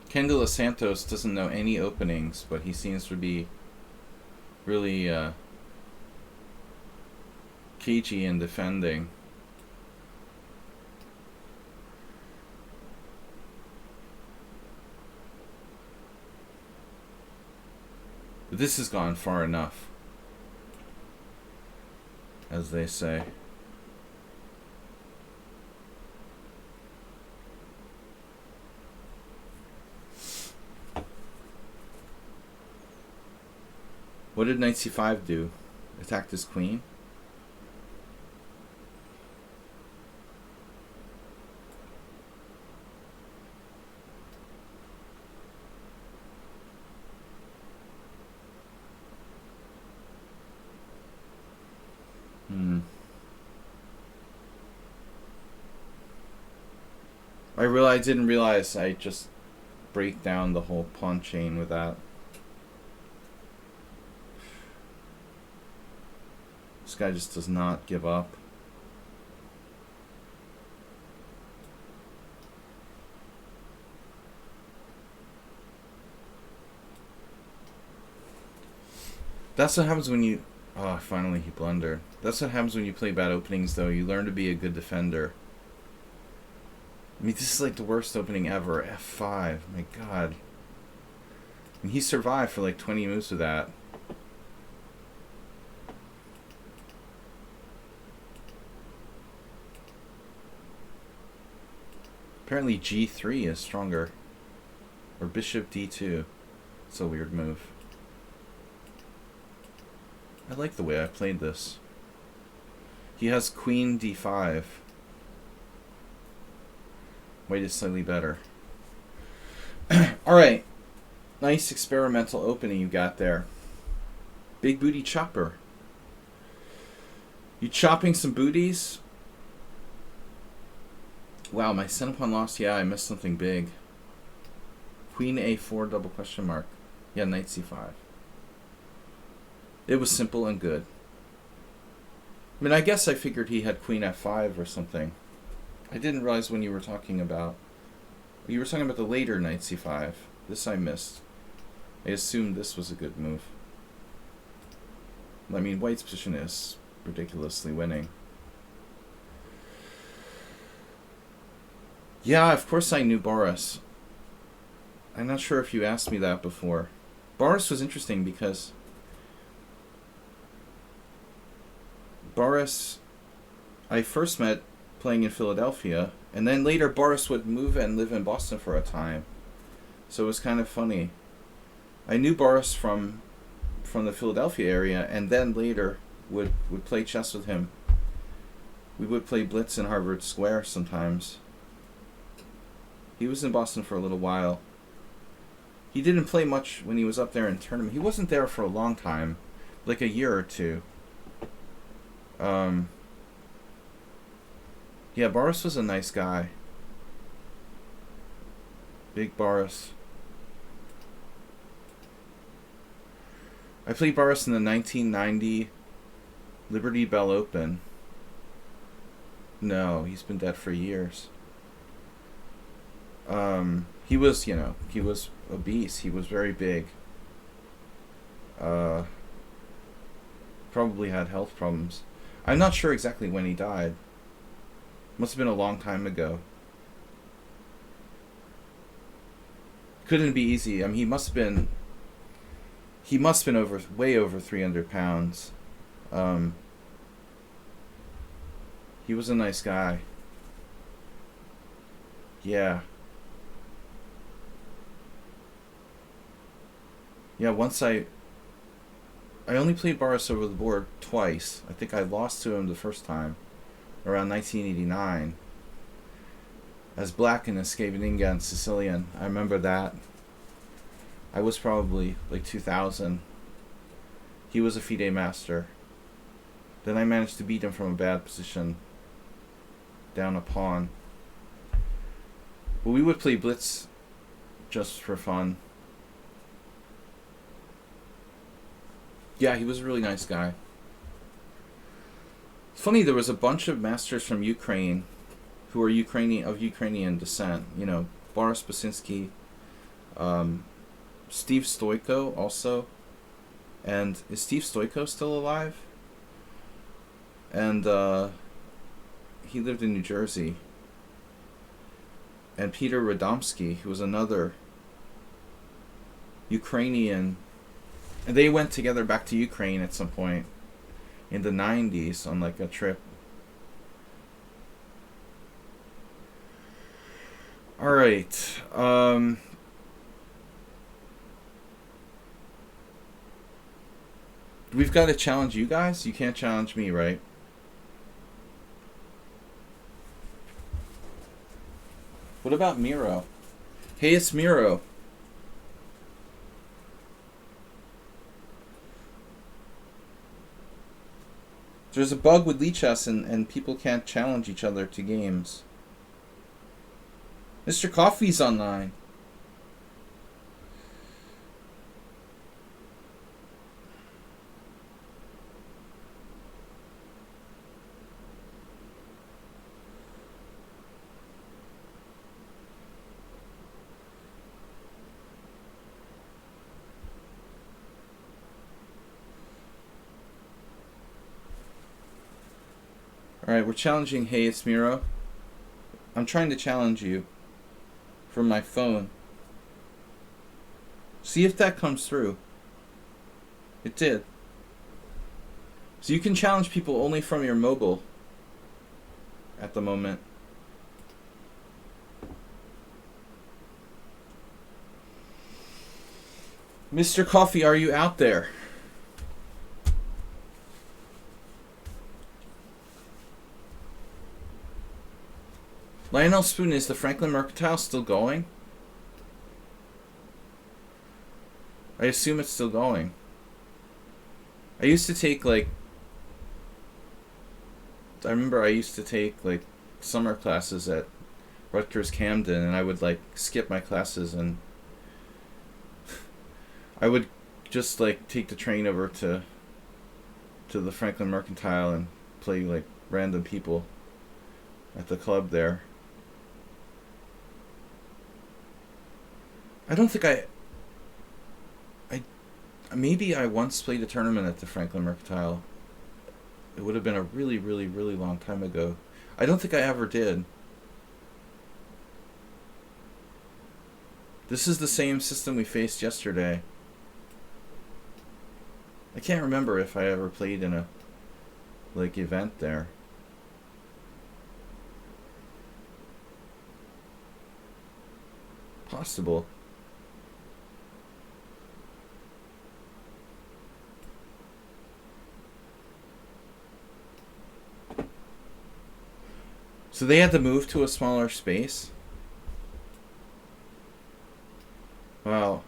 Ken de los Santos doesn't know any openings, but he seems to be really cagey in defending. But this has gone far enough, as they say. What did knight c5 do? Attacked his queen? I didn't realize I just break down the whole pawn chain with that. This guy just does not give up. That's what happens when you... Oh, finally he blundered. That's what happens when you play bad openings, though. You learn to be a good defender. I mean, this is like the worst opening ever. F5. My God. And he survived for like 20 moves with that. Apparently g3 is stronger. Or bishop d2. It's a weird move. I like the way I played this. He has queen d5. White is slightly better. Alright. Nice experimental opening you got there. Big booty chopper. You chopping some booties? Wow, my center pawn lost. Yeah, I missed something big. Queen a4 double question mark. Yeah, knight c5. It was simple and good. I mean, I guess I figured he had queen f5 or something. I didn't realize when you were talking about... You were talking about the later knight c5. This I missed. I assumed this was a good move. I mean, white's position is ridiculously winning. Yeah, of course I knew Boris. I'm not sure if you asked me that before. Boris was interesting because Boris, I first met playing in Philadelphia, and then later Boris would move and live in Boston for a time. So it was kind of funny. I knew Boris from the Philadelphia area, and then later would play chess with him. We would play Blitz in Harvard Square sometimes. He was in Boston for a little while. He didn't play much when he was up there in tournament. He wasn't there for a long time, like a year or two. Yeah, Boris was a nice guy. Big Boris. I played Boris in the 1990 Liberty Bell Open. No, he's been dead for years. He was, he was obese. He was very big. Probably had health problems. I'm not sure exactly when he died. Must have been a long time ago. Couldn't be easy. I mean, he must have been way over 300 pounds. He was a nice guy. Yeah. Yeah, once I only played Boris over the board twice. I think I lost to him the first time, around 1989. As black in Escavinga and Sicilian. I remember that. I was probably like 2000. He was a FIDE master. Then I managed to beat him from a bad position, down a pawn. But we would play Blitz just for fun. Yeah, he was a really nice guy. It's funny, there was a bunch of masters from Ukraine who are Ukrainian descent. You know, Boris Basinski, Steve Stoiko also. And is Steve Stoiko still alive? And he lived in New Jersey. And Peter Radomski, who was another Ukrainian. And they went together back to Ukraine at some point in the 90s on like a trip. Alright. We've got to challenge you guys? You can't challenge me, right? What about Miro? Hey, it's Miro. There's a bug with lichess and people can't challenge each other to games. Mr. Coffee's online. Alright, we're challenging Hey, it's Miro. I'm trying to challenge you from my phone. See if that comes through. It did. So you can challenge people only from your mobile at the moment. Mr. Coffee, are you out there? Lionel Spoon, is the Franklin Mercantile still going? I assume it's still going. I used to take like... I remember I used to take like summer classes at Rutgers Camden, and I would like skip my classes and I would just like take the train over to the Franklin Mercantile and play like random people at the club there. I don't think I maybe I once played a tournament at the Franklin Mercantile. It would have been a really, really, really long time ago. I don't think I ever did. This is the same system we faced yesterday. I can't remember if I ever played in a like event there. Possible. So they had to move to a smaller space? Wow.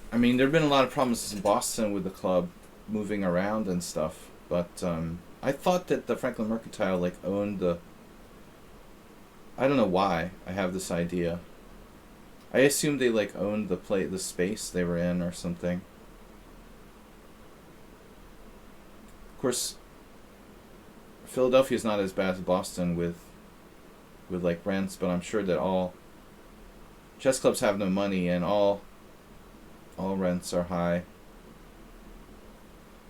I mean, there have been a lot of problems in Boston with the club moving around and stuff, but I thought that the Franklin Mercantile like owned the... I don't know why I have this idea. I assumed they like owned the space they were in or something. Of course, Philadelphia's not as bad as Boston with like rents, but I'm sure that all chess clubs have no money and all rents are high.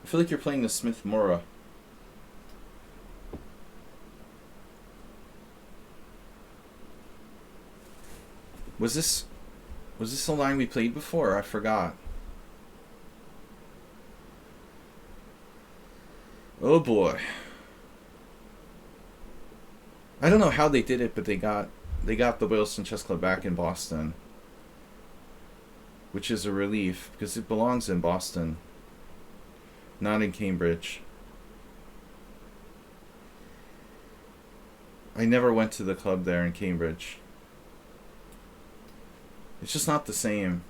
I feel like you're playing the Smith Mora. Was this a line we played before? I forgot. Oh boy. I don't know how they did it, but they got the Wilson Chess Club back in Boston, which is a relief because it belongs in Boston, not in Cambridge. I never went to the club there in Cambridge. It's just not the same.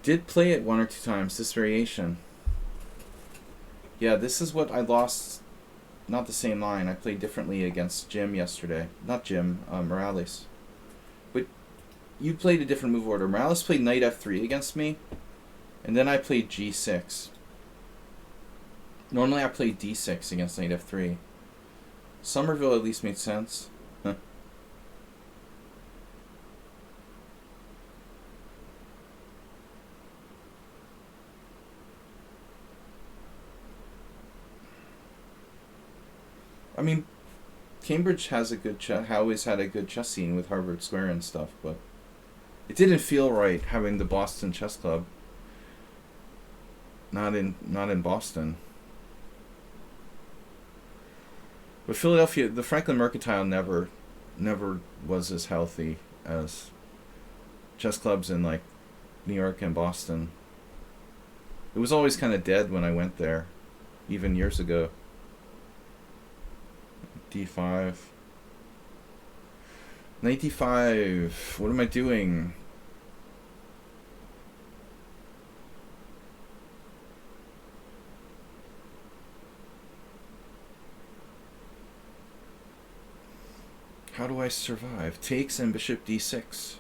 Did play it one or two times, this variation. Yeah, this is what I lost. Not the same line. I played differently against Jim yesterday. Not Jim, Morales. But you played a different move order. Morales played knight f3 against me, and then I played g6. Normally I play d6 against knight f3. Somerville at least made sense. Huh. I mean, Cambridge has a good always had a good chess scene with Harvard Square and stuff, but it didn't feel right having the Boston Chess Club not in Boston. But Philadelphia, the Franklin Mercantile never was as healthy as chess clubs in like New York and Boston. It was always kind of dead when I went there, even years ago. D5. Knight D5. What am I doing? How do I survive? Takes and bishop d6.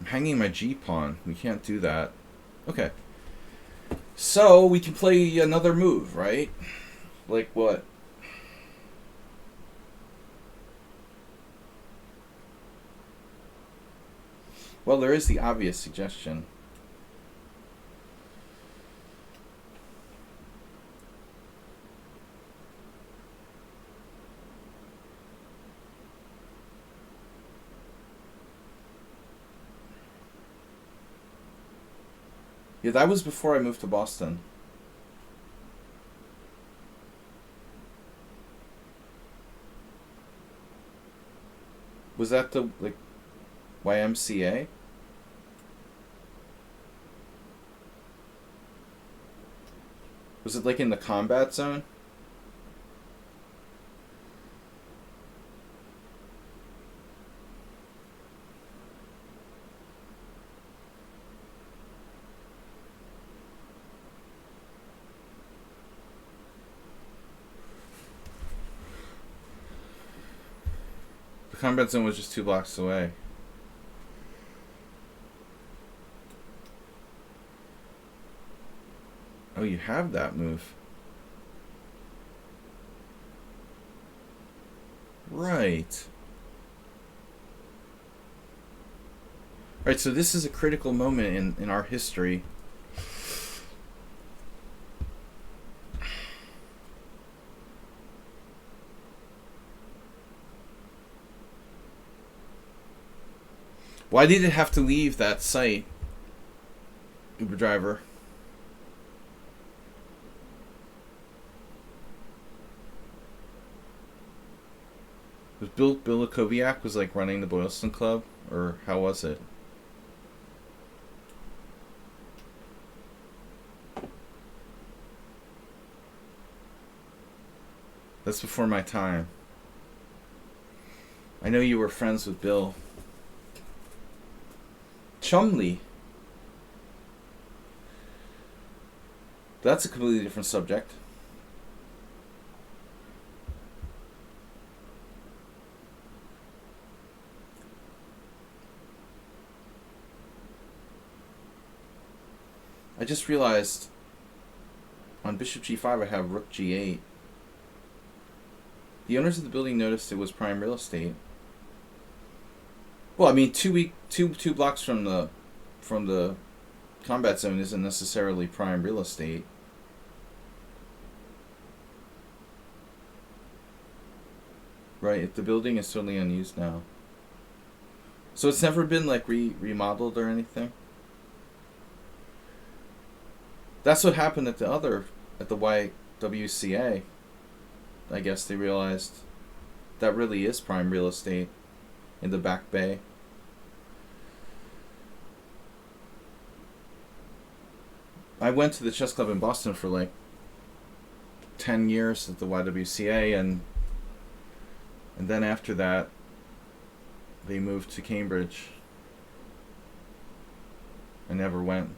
I'm hanging my g-pawn. We can't do that. Okay. So, we can play another move, right? Like what? Well, there is the obvious suggestion. Yeah, that was before I moved to Boston. Was that the like YMCA? Was it like in the combat zone? The combat zone was just 2 blocks away. Oh, you have that move. Right. Right, so this is a critical moment in our history. Why did it have to leave that site, Uber driver? Was Bill Koviak was like running the Boylston Club, or how was it? That's before my time. I know you were friends with Bill. Chumley. That's a completely different subject. I just realized on Bishop G5 I have Rook G8. The owners of the building noticed it was prime real estate. Well, I mean, two blocks from the combat zone isn't necessarily prime real estate. Right, the building is totally unused now. So it's never been like remodeled or anything. That's what happened at the YWCA. I guess they realized that really is prime real estate in the back bay. I went to the chess club in Boston for like 10 years at the YWCA, and then after that they moved to Cambridge. I never went.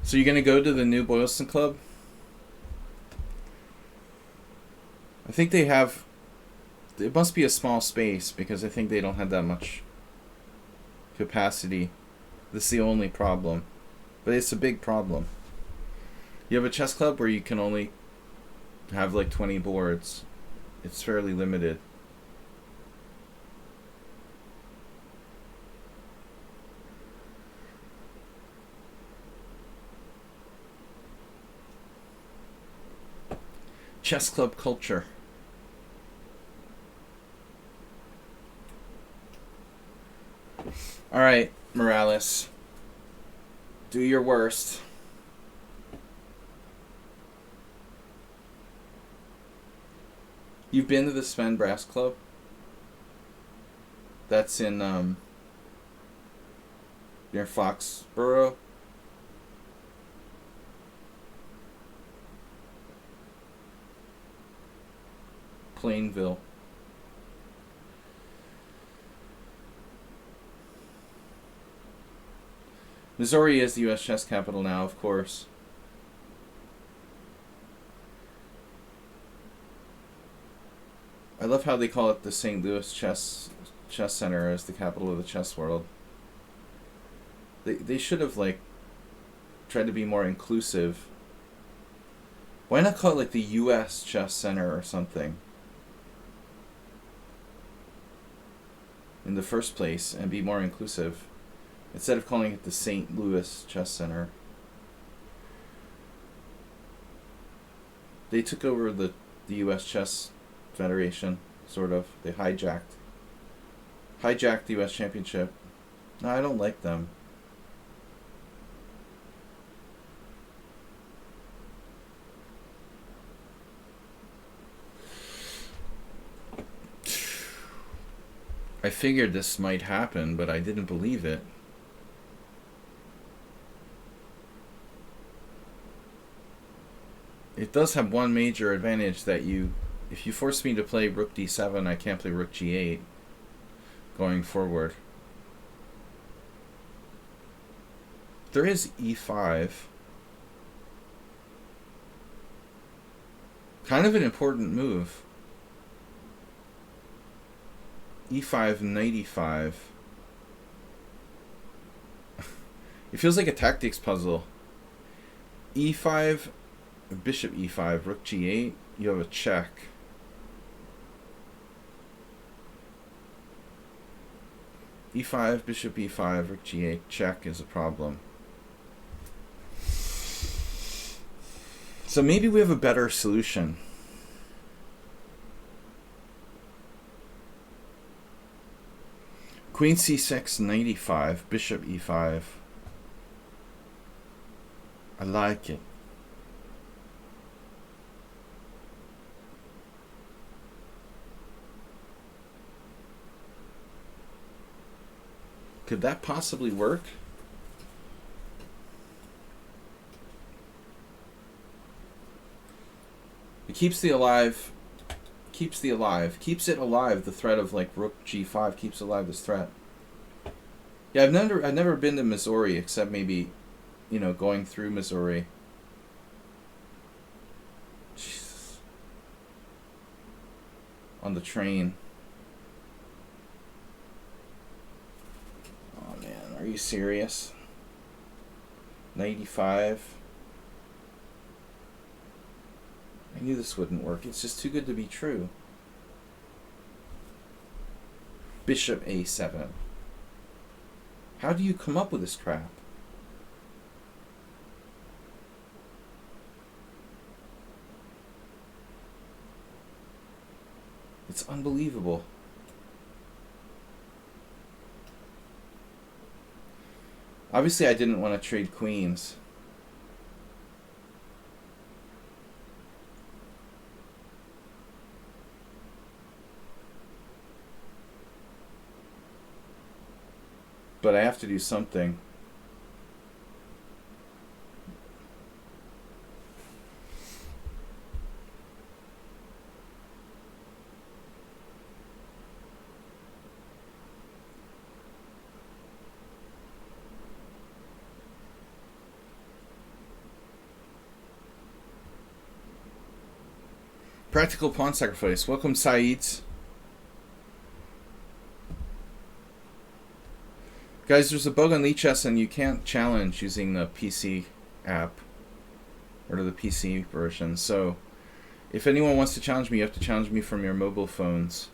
So you're gonna go to the new Boylston Club? I think they have. It must be a small space because I think they don't have that much capacity. This is the only problem, but it's a big problem. You have a chess club where you can only have like 20 boards. It's fairly limited. Chess club culture. All right, Morales. Do your worst. You've been to the Sven Brass Club? That's in near Foxborough. Plainville. Missouri is the U.S. chess capital now, of course. I love how they call it the St. Louis Chess Center as the capital of the chess world. They should have like tried to be more inclusive. Why not call it like the U.S. Chess Center or something in the first place and be more inclusive instead of calling it the St. Louis Chess Center? They took over the U.S. Chess Federation, sort of. They hijacked the U.S. Championship. No, I don't like them. I figured this might happen, but I didn't believe it. It does have one major advantage that if you force me to play rook d7, I can't play rook g8 going forward. There is e5. Kind of an important move. e5, knight e5. It feels like a tactics puzzle. e5, bishop e5, rook g8, you have a check. e5, bishop e5, rook g8, check is a problem. So maybe we have a better solution. Queen c6, knight e5, bishop e5. I like it. Could that possibly work? It keeps it alive, the threat of like rook g5 keeps alive this threat. Yeah, I've never been to Missouri except maybe, going through Missouri. Jesus. On the train. Oh man, are you serious? 95. I knew this wouldn't work. It's just too good to be true. Bishop a7. How do you come up with this crap? It's unbelievable. Obviously, I didn't want to trade queens. But I have to do something. Practical pawn sacrifice. Welcome, Saeeds. Guys, there's a bug on lichess and you can't challenge using the PC app or the PC version. So if anyone wants to challenge me, you have to challenge me from your mobile phones.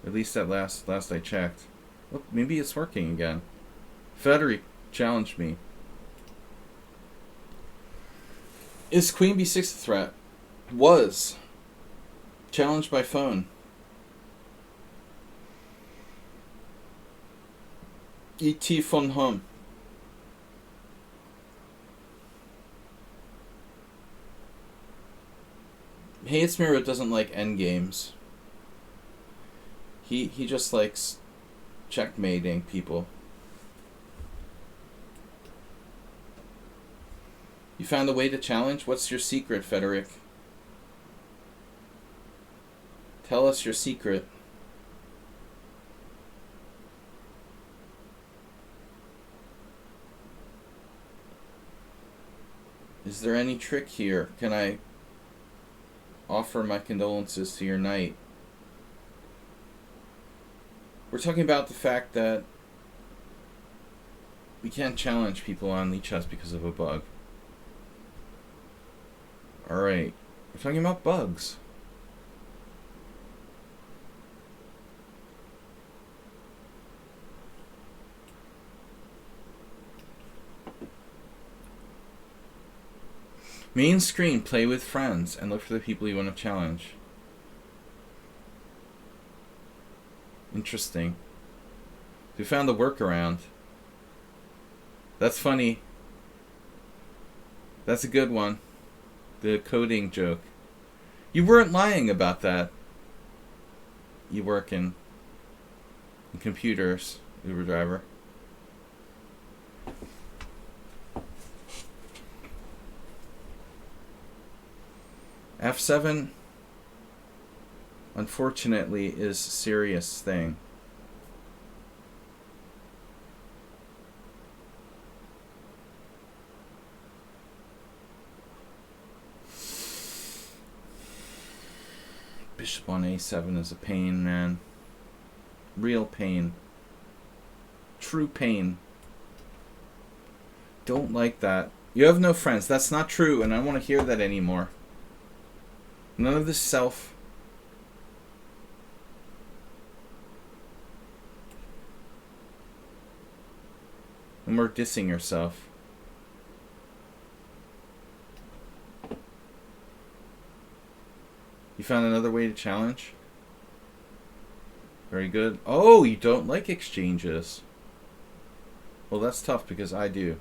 At least at last I checked. Look, maybe it's working again. Federic challenged me. Is queen b6 a threat? Was. Challenged by phone. E.T. von Hum. Hayesmiro doesn't like endgames. He just likes checkmating people. You found a way to challenge? What's your secret, Federic? Tell us your secret. Is there any trick here? Can I offer my condolences to your knight? We're talking about the fact that we can't challenge people on lichess because of a bug. Alright. We're talking about bugs. Main screen, play with friends, and look for the people you want to challenge. Interesting. We found the workaround. That's funny. That's a good one. The coding joke. You weren't lying about that. You working. in computers, Uber driver. F7, unfortunately, is a serious thing. Bishop on A7 is a pain, man. Real pain. True pain. Don't like that. You have no friends. That's not true, and I don't want to hear that anymore. None of this self. No more dissing yourself. You found another way to challenge? Very good. Oh, you don't like exchanges. Well, that's tough because I do.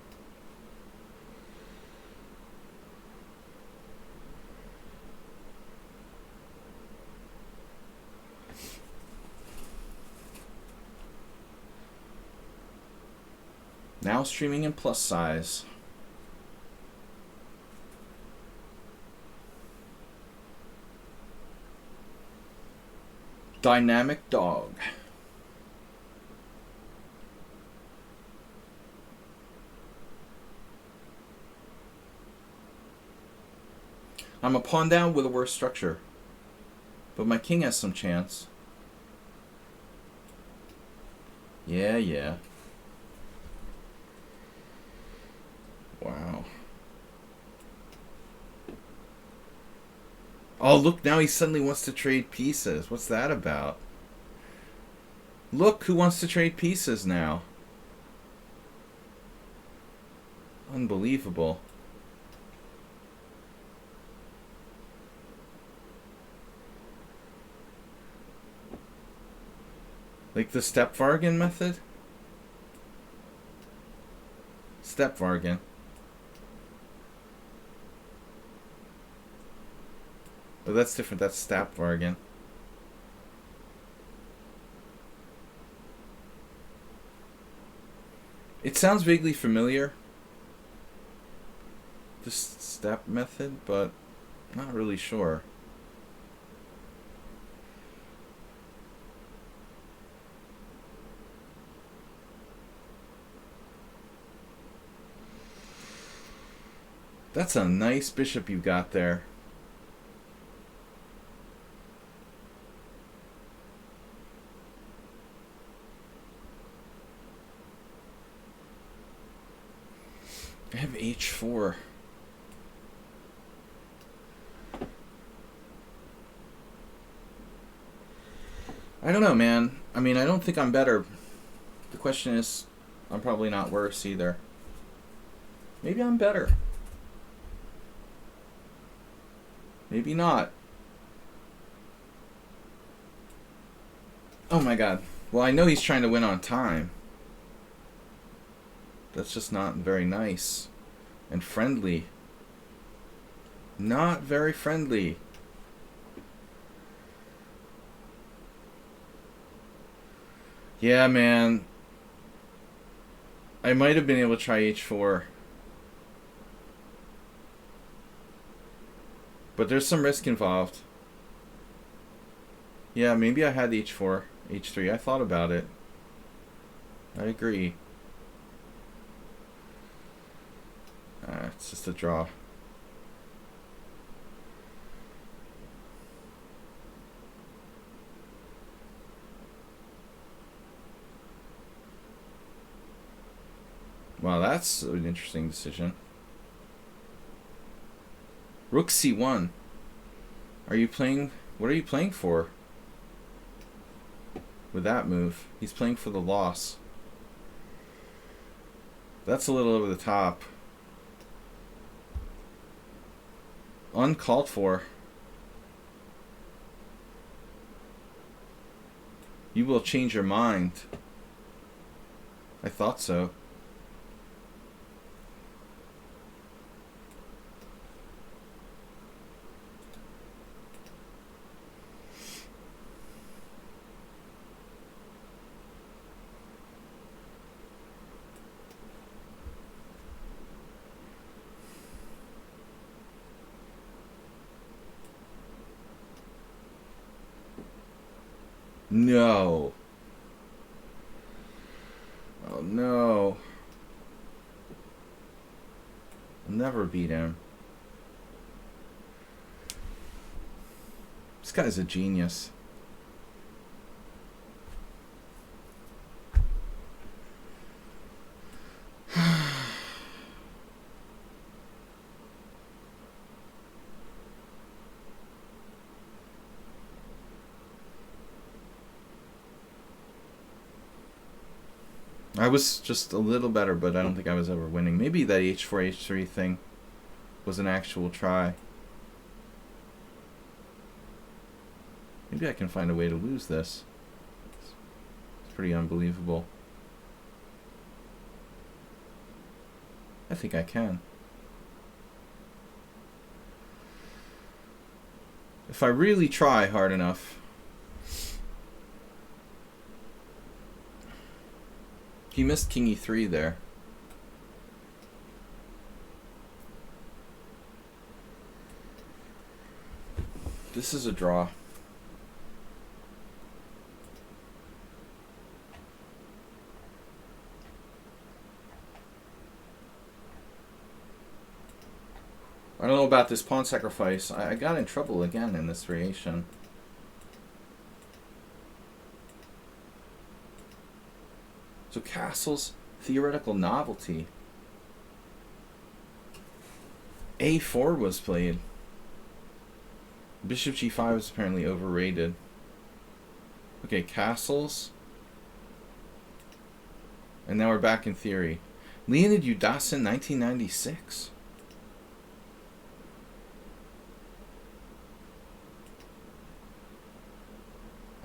Now streaming in plus size. Dynamic dog. I'm a pawn down with a worse structure. But my king has some chance. Yeah. Wow. Oh, look, now he suddenly wants to trade pieces. What's that about? Look who wants to trade pieces now. Unbelievable. Like the Stepvargan method? Stepvargan. Oh, that's different. That's Stapvargan. It sounds vaguely familiar, the step method, but not really sure. That's a nice bishop you got there. I have h4. I don't know, man. I mean, I don't think I'm better. The question is, I'm probably not worse either. Maybe I'm better. Maybe not. Oh my god. Well, I know he's trying to win on time. That's just not very nice and friendly. Not very friendly. Yeah, man. I might have been able to try h4. But there's some risk involved. Yeah, maybe I had h4, h3. I thought about it. I agree. It's just a draw. Wow, that's an interesting decision. Rook c1. Are you playing... What are you playing for? With that move. He's playing for the loss. That's a little over the top. Uncalled for. You will change your mind. I thought so. No. Oh no. I'll never beat him. This guy's a genius. I was just a little better, but I don't think I was ever winning. Maybe that h4, h3 thing was an actual try. Maybe I can find a way to lose this. It's pretty unbelievable. I think I can. If I really try hard enough. He missed king e3 there. This is a draw. I don't know about this pawn sacrifice. I got in trouble again in this variation. So castle's theoretical novelty. A4 was played. Bishop g5 is apparently overrated. Okay, castles. And now we're back in theory. Leonid Udasin, 1996.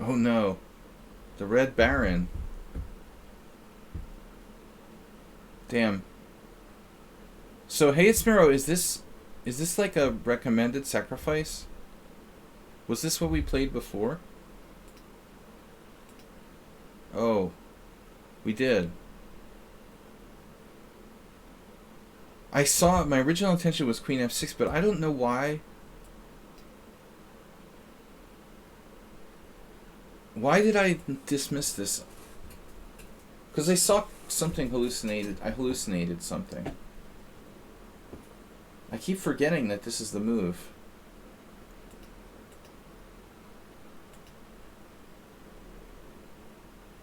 Oh no. The Red Baron. Damn. So hey, it's Miro, is this like a recommended sacrifice? Was this what we played before? Oh. We did. I saw my original intention was queen f6, but I don't know why. Why did I dismiss this? Because I saw something hallucinated. I hallucinated something. I keep forgetting that this is the move.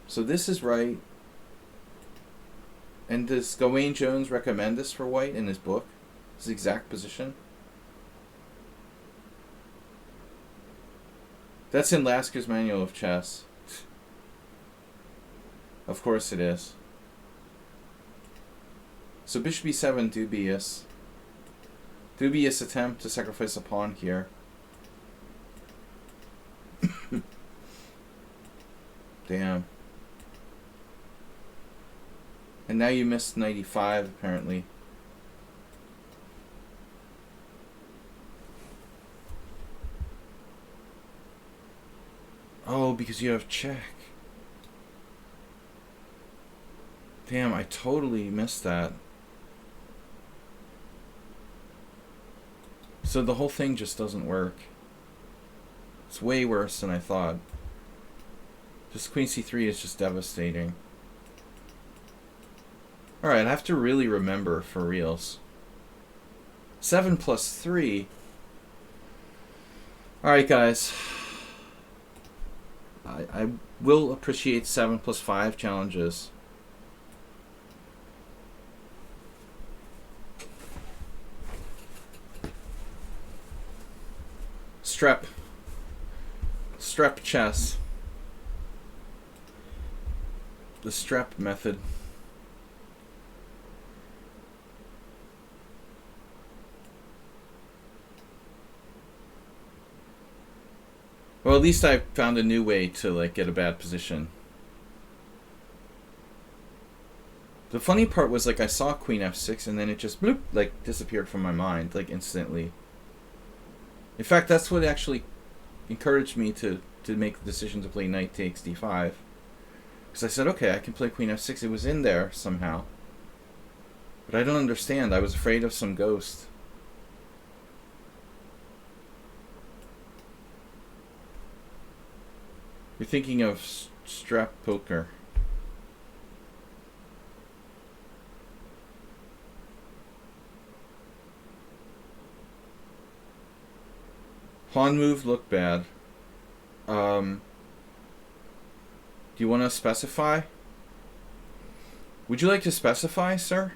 So this is right. And does Gawain Jones recommend this for white in his book? His exact position? That's in Lasker's Manual of Chess. Of course it is. So bishop e7, dubious. Dubious attempt to sacrifice a pawn here. Damn. And now you missed knight e5, apparently. Oh, because you have check. Damn, I totally missed that. So the whole thing just doesn't work. It's way worse than I thought. Just queen c3 is just devastating. Alright, I have to really remember for reals. 7 plus 3. Alright, guys. I will appreciate 7 plus 5 challenges. Strep chess. The strep method. Well, at least I found a new way to like get a bad position. The funny part was like I saw queen f6 and then it just bloop, like disappeared from my mind like instantly. In fact, that's what actually encouraged me to make the decision to play knight takes d5. Because I said, okay, I can play queen f6. It was in there somehow. But I don't understand. I was afraid of some ghost. You're thinking of strap poker. Pawn move looked bad. Do you want to specify? Would you like to specify, sir?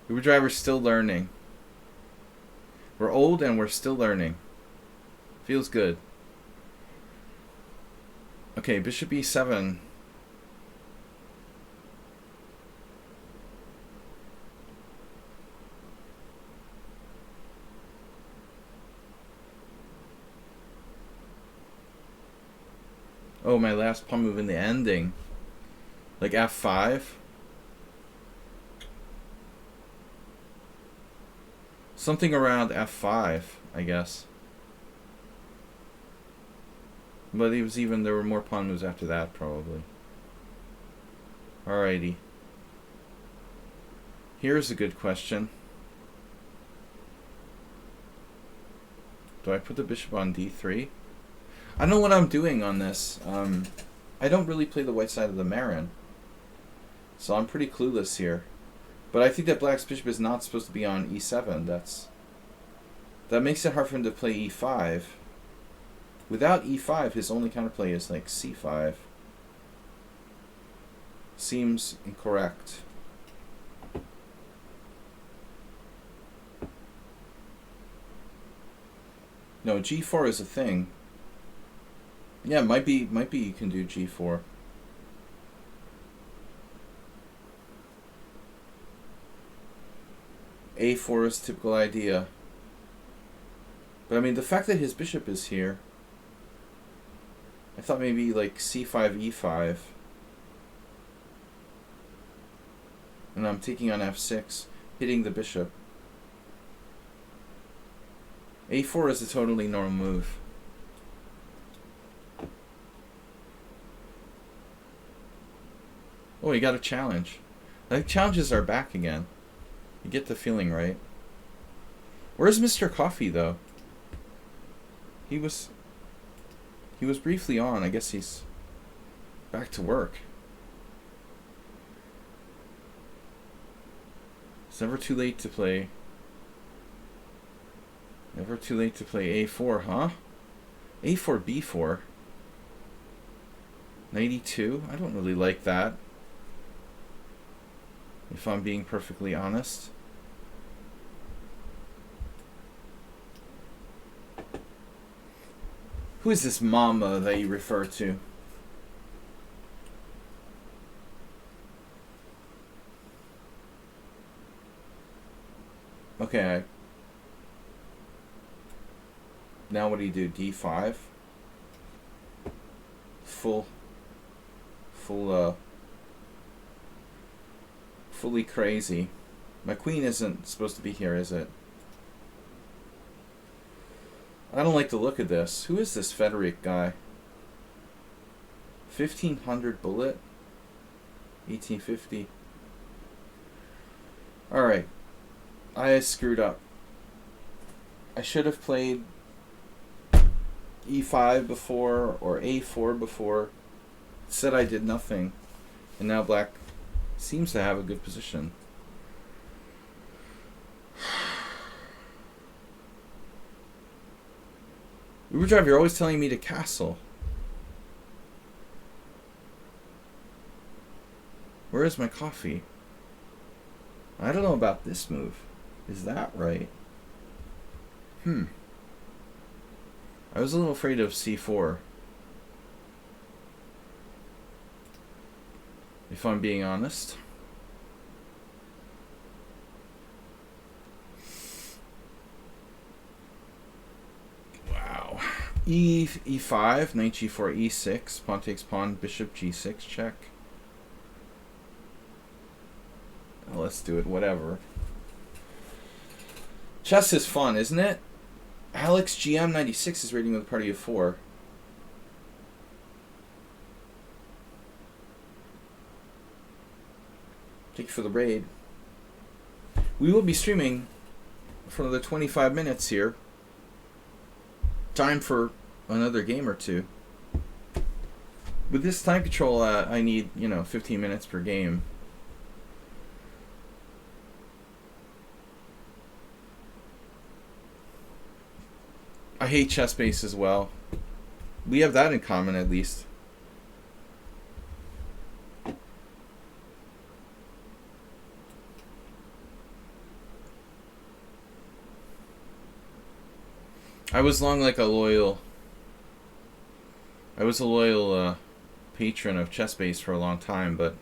Uber driver's still learning. We're old and we're still learning. Feels good. Okay, bishop e7. Oh, my last pawn move in the ending. Like f5. Something around f5, I guess. But it was even, there were more pawn moves after that, probably. Alrighty. Here's a good question. Do I put the bishop on d3? I don't know what I'm doing on this. I don't really play the white side of the Marin. So I'm pretty clueless here. But I think that black's bishop is not supposed to be on e7. That makes it hard for him to play e5. Without e5, his only counterplay is like c5. Seems incorrect. No, g4 is a thing. Yeah, might be you can do g4. a4 is a typical idea. But I mean, the fact that his bishop is here, I thought maybe like c5, e5. And I'm taking on f6, hitting the bishop. a4 is a totally normal move. Oh, he got a challenge. I think challenges are back again. You get the feeling, right? Where's Mr. Coffee, though? He was briefly on. I guess he's back to work. It's never too late to play. Never too late to play a4, huh? a4, b4. 92? I don't really like that, if I'm being perfectly honest. Who is this mama that you refer to? Okay. Now what do you do? d5? Fully crazy. My queen isn't supposed to be here, is it? I don't like the look of this. Who is this Frederick guy? 1500 bullet? 1850. Alright. I screwed up. I should have played e5 before or a4 before. Said I did nothing. And now black seems to have a good position. Uber driver, you're always telling me to castle. Where is my coffee? I don't know about this move. Is that right? I was a little afraid of c4. If I'm being honest. Wow. E5, knight g4, e6, pawn takes pawn, bishop g6, check. Well, let's do it, whatever. Chess is fun, isn't it? Alex GM96 is rating with a party of 4. Take for the raid. We will be streaming for another 25 minutes here. Time for another game or two. With this time control, I need, 15 minutes per game. I hate chess base as well. We have that in common, at least. I was a loyal patron of chess base for a long time, but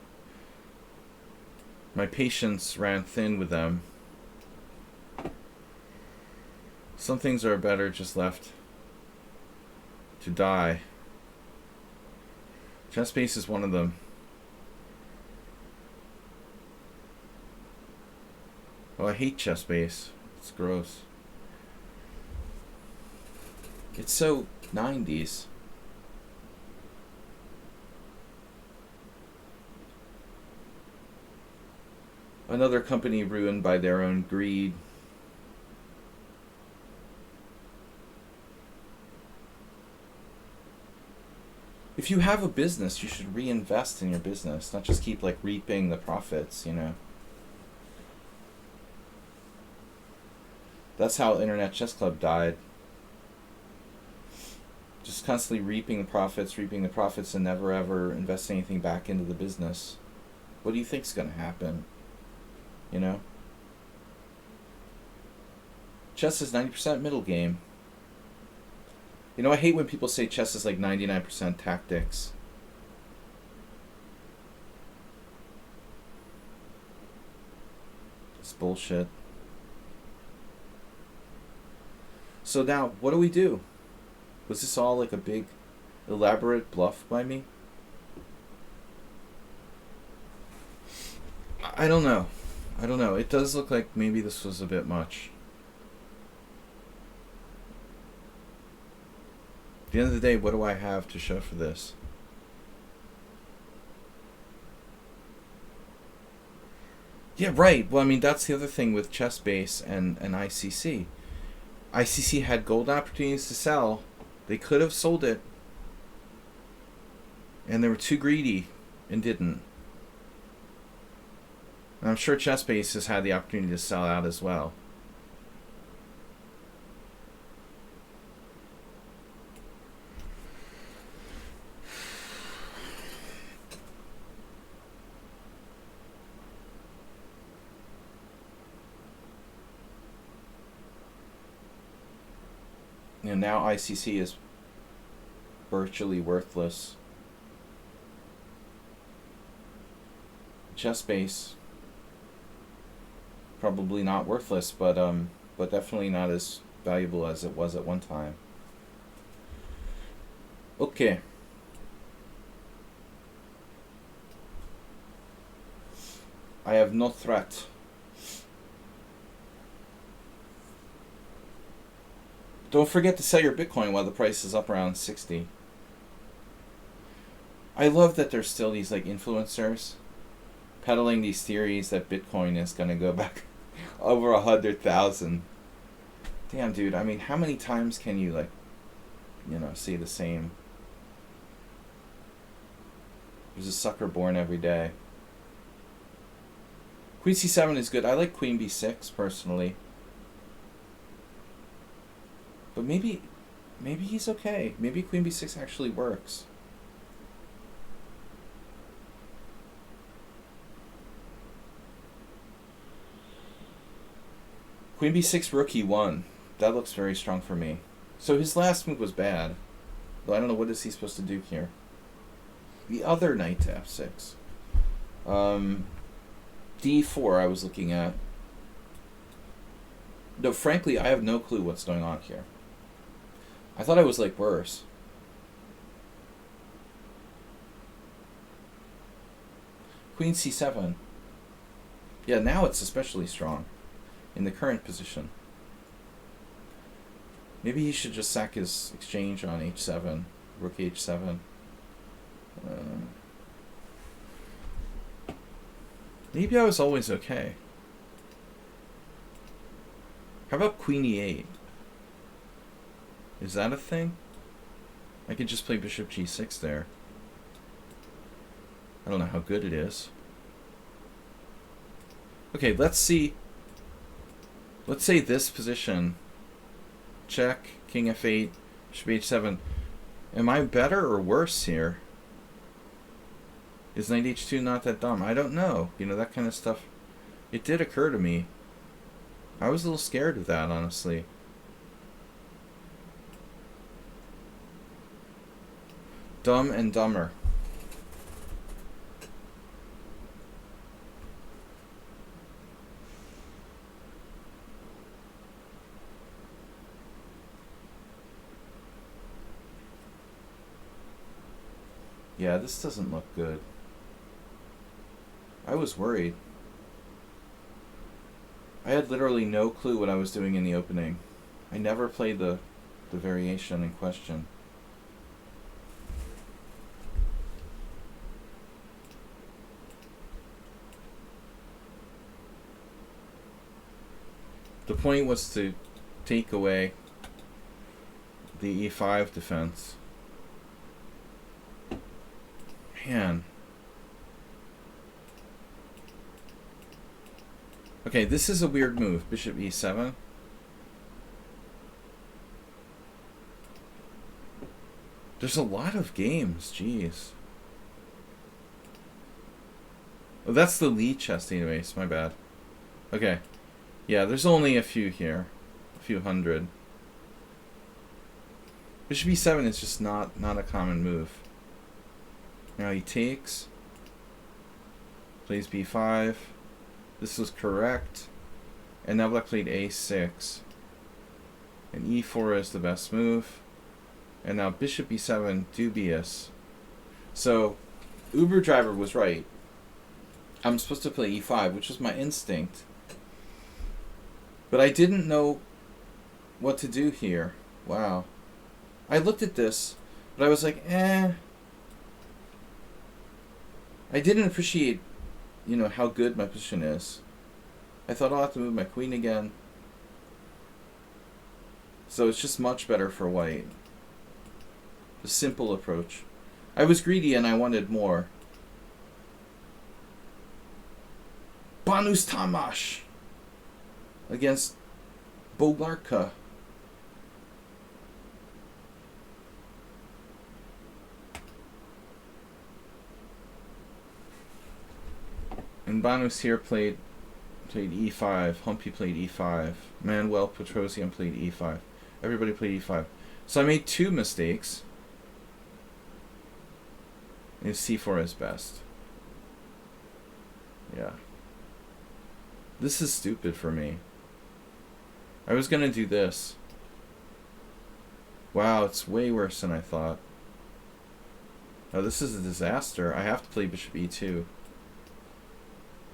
my patience ran thin with them. Some things are better just left to die. Chess base is one of them. Oh, I hate chess base. It's gross. It's so 90s. Another company ruined by their own greed. If you have a business, you should reinvest in your business, not just keep reaping the profits, That's how Internet Chess Club died. Just constantly reaping the profits and never ever investing anything back into the business. What do you think's going to happen? Chess is 90% middle game. I hate when people say chess is 99% tactics. It's bullshit. So now, what do we do? Was this all a big, elaborate bluff by me? I don't know. It does look like maybe this was a bit much. At the end of the day, what do I have to show for this? Yeah, right. Well, that's the other thing with chess base and ICC. ICC had golden opportunities to sell. They could have sold it. And they were too greedy and didn't. And I'm sure chess base has had the opportunity to sell out as well. And now ICC is virtually worthless. Chess base, probably not worthless, but definitely not as valuable as it was at one time. Okay. I have no threat. Don't forget to sell your Bitcoin while the price is up around 60. I love that there's still these influencers peddling these theories that Bitcoin is going to go back over 100,000. Damn, dude. How many times can you see the same? There's a sucker born every day. Queen c7 is good. I like Queen b6 personally. But maybe he's okay. Maybe Queen b6 actually works. Queen b6 rook e1. That looks very strong for me. So his last move was bad. Though I don't know what is he supposed to do here. The other knight to f6. d4 I was looking at. No, frankly, I have no clue what's going on here. I thought I was worse. Queen c7. Yeah, now it's especially strong in the current position. Maybe he should just sack his exchange on h7, rook h7. Maybe I was always okay. How about queen e8? Is that a thing? I could just play bishop g6 there. I don't know how good it is. Okay, let's see. Let's say this position. Check, king f8, bishop h7. Am I better or worse here? Is knight h2 not that dumb? I don't know. You know, that kind of stuff. It did occur to me. I was a little scared of that, honestly. Dumb and Dumber. Yeah, this doesn't look good. I was worried. I had literally no clue what I was doing in the opening. I never played the variation in question. The point was to take away the e5 defense. Man. Okay, this is a weird move. Bishop e7. There's a lot of games. Jeez. Oh, that's the lichess database. My bad. Okay. Yeah, there's only a few here. A few hundred. Bishop e7 is just not a common move. Now he takes. Plays b5. This was correct. And now black played a6. And e4 is the best move. And now bishop e7, dubious. So, Uber Driver was right. I'm supposed to play e5, which was my instinct. But I didn't know what to do here. Wow. I looked at this, but I was like, eh. I didn't appreciate, you know, how good my position is. I thought I'll have to move my queen again. So it's just much better for white. The simple approach. I was greedy and I wanted more. Banus Tamash against Bogarka. And Banus here played e5. Humpy played e5. Manuel Petrosian played e5. Everybody played e5. So I made two mistakes. And c4 is best. Yeah. This is stupid for me. I was gonna do this. Wow, it's way worse than I thought. Oh, this is a disaster. I have to play bishop e2.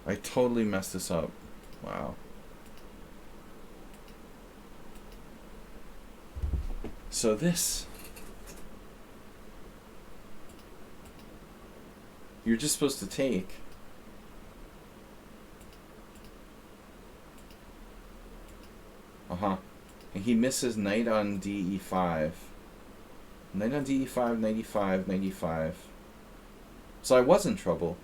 I totally messed this up. Wow. So this... You're just supposed to take. Uh-huh. And he misses knight on d e5. Knight on d e5, knight e5, knight e5. So I was in trouble.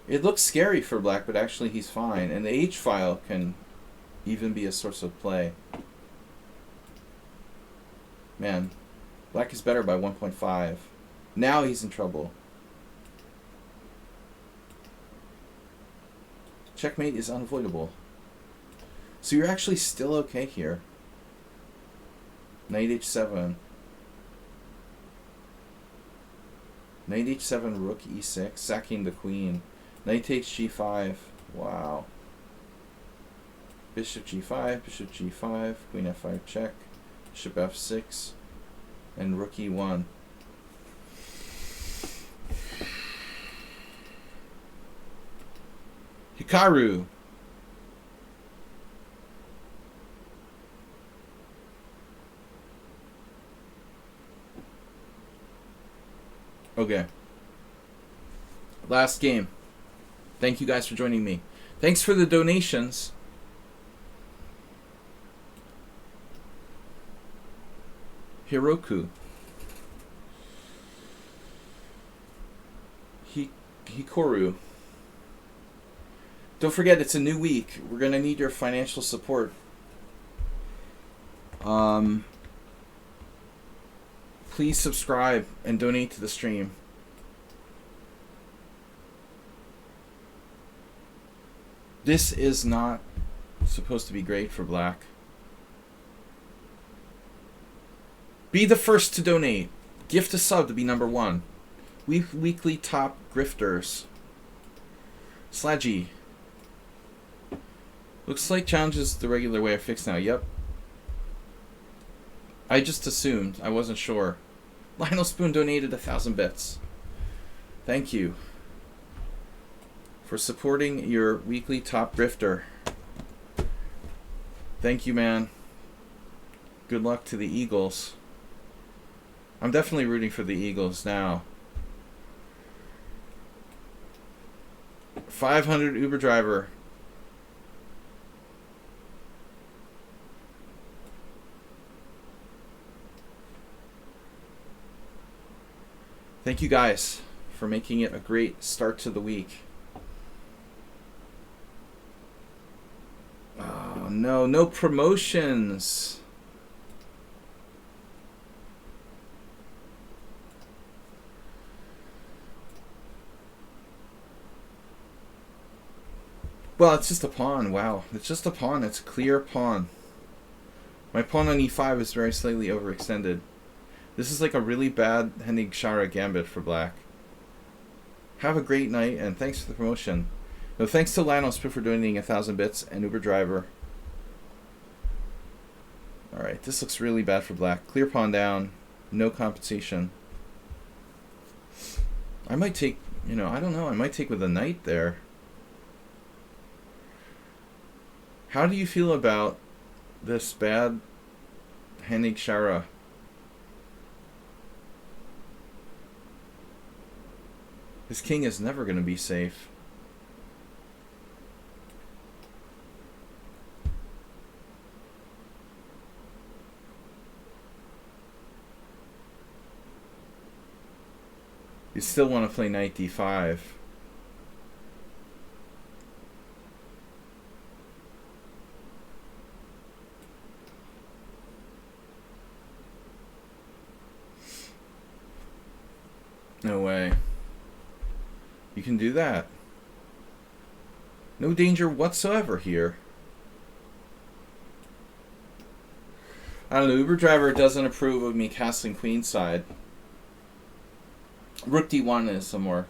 It looks scary for black, but actually he's fine. And the h-file can even be a source of play. Man, black is better by 1.5. Now he's in trouble. Checkmate is unavoidable. So you're actually still okay here. Knight h7. Knight h7, rook e6, sacking the queen. Knight takes g5. Wow. Bishop g5, bishop g5, queen f5 check, bishop f6, and rook e1. Hikaru. Okay. Last game. Thank you guys for joining me. Thanks for the donations. Hiroku. Hikoru. Don't forget, it's a new week. We're going to need your financial support. Please subscribe and donate to the stream. This is not supposed to be great for black. Be the first to donate. Gift a sub to be number 1. Weekly top grifters. Sladgie. Looks like challenges the regular way are fixed now. Yep. I just assumed. I wasn't sure. Lionel Spoon donated 1,000 bits. Thank you for supporting your weekly top grifter. Thank you, man. Good luck to the Eagles. I'm definitely rooting for the Eagles now. 500 Uber driver. Thank you guys for making it a great start to the week. Oh no, no promotions. Well, it's just a pawn. Wow. It's just a pawn. It's a clear pawn. My pawn on e5 is very slightly overextended. This is like a really bad Hennig Shara gambit for black. Have a great night, and thanks for the promotion. No, thanks to Lionel Spiff for donating 1,000 bits, and Uber Driver. Alright, this looks really bad for black. Clear pawn down. No compensation. I might take, I don't know. I might take with a knight there. How do you feel about this bad Hennig Shara? His king is never going to be safe. You still want to play knight d5. No way. You can do that. No danger whatsoever here. I don't know. Uber Driver doesn't approve of me castling queenside. Rook d1 is a more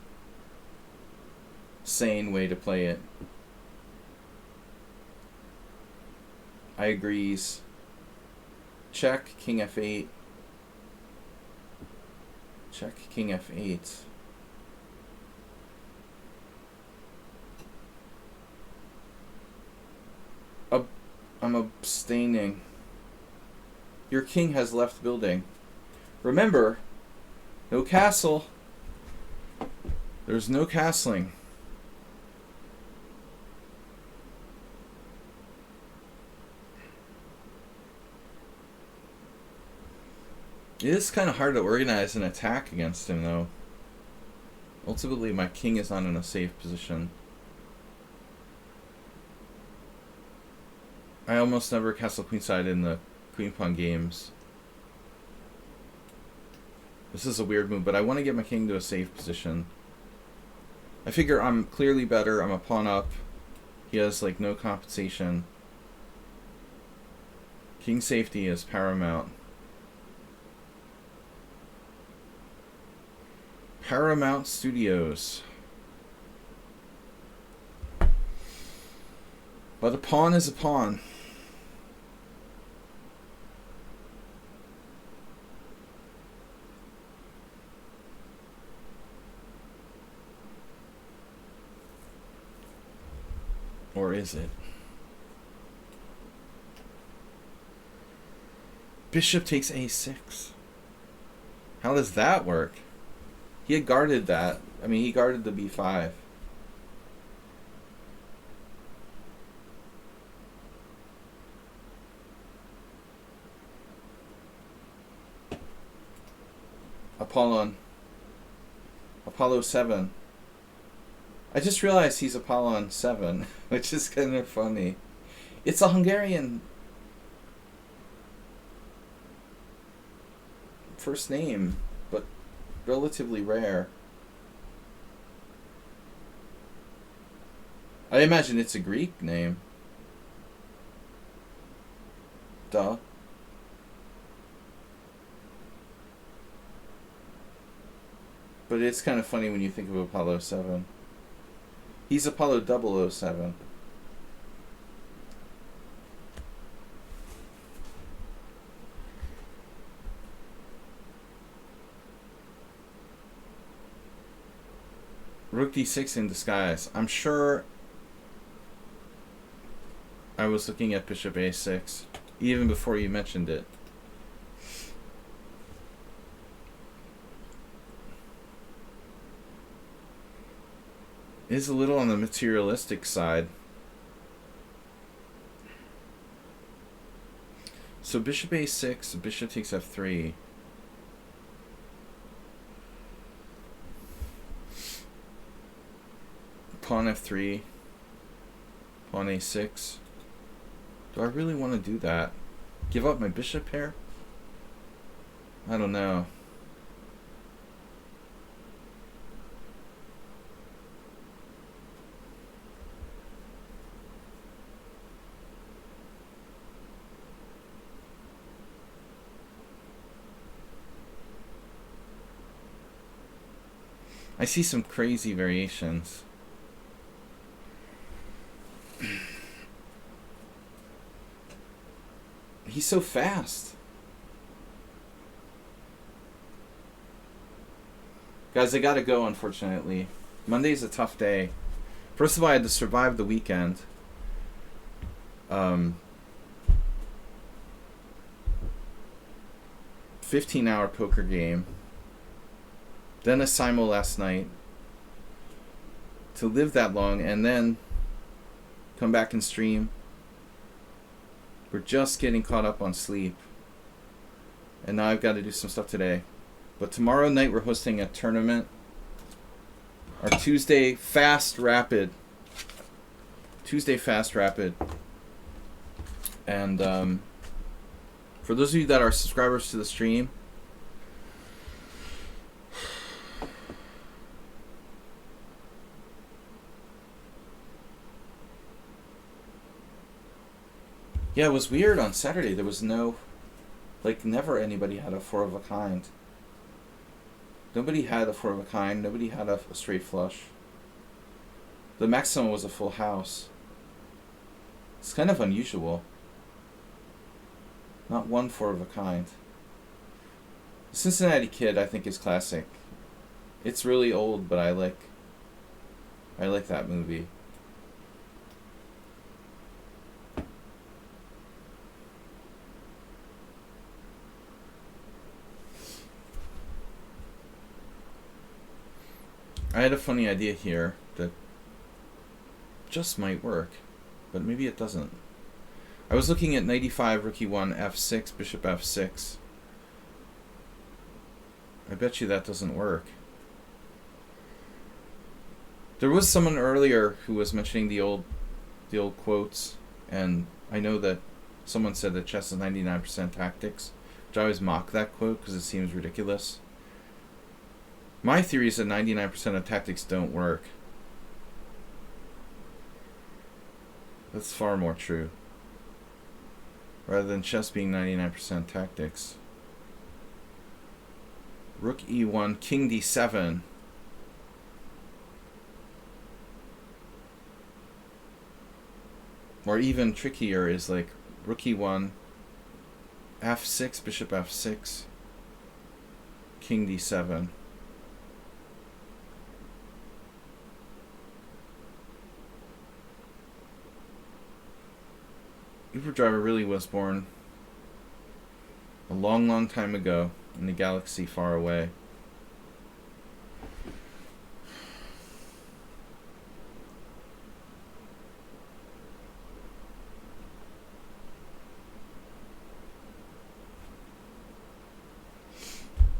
sane way to play it. I agrees. Check, king f8. Check, king f8. I'm abstaining. Your king has left building. Remember, no castle. There's no castling. It is kind of hard to organize an attack against him, though. Ultimately, my king is not in a safe position. I almost never castle queenside in the queen pawn games. This is a weird move, but I want to get my king to a safe position. I figure I'm clearly better. I'm a pawn up. He has like no compensation. King safety is paramount. Paramount Studios. But a pawn is a pawn. Or is it? Bishop takes a6. How does that work? He had guarded that. I mean, he guarded the b5. Apollo 7. I just realized he's Apollon 7, which is kind of funny. It's a Hungarian first name, but relatively rare. I imagine it's a Greek name. Duh. But it's kind of funny when you think of Apollo 7. He's Apollo 007. Rook d6 in disguise. I'm sure I was looking at bishop a6 even before you mentioned it. It is a little on the materialistic side. So bishop a6, bishop takes f3. Pawn f3, pawn a6. Do I really want to do that? Give up my bishop here? I don't know. I see some crazy variations. He's so fast. Guys, I gotta go, unfortunately. Monday's a tough day. First of all, I had to survive the weekend. 15-hour poker game. Then a simo last night. To live that long and then come back and stream. We're just getting caught up on sleep. And now I've got to do some stuff today. But tomorrow night we're hosting a tournament. Our Tuesday Fast Rapid. And for those of you that are subscribers to the stream, yeah, it was weird on Saturday. There was no, like, never anybody had a 4 of a kind. Nobody had a 4 of a kind. Nobody had a straight flush. The maximum was a full house. It's kind of unusual. Not one 4 of a kind. The Cincinnati Kid, I think, is classic. It's really old, but I like that movie. I had a funny idea here that just might work, but maybe it doesn't. I was looking at 95, rook e1, f6, bishop f6. I bet you that doesn't work. There was someone earlier who was mentioning the old quotes, and I know that someone said that chess is 99% tactics, which I always mock that quote because it seems ridiculous. My theory is that 99% of tactics don't work. That's far more true. Rather than chess being 99% tactics. Rook e1, king d7. Or even trickier is like rook e1, f6, bishop f6, king d7. Uber Driver really was born a long, long time ago in a galaxy far away.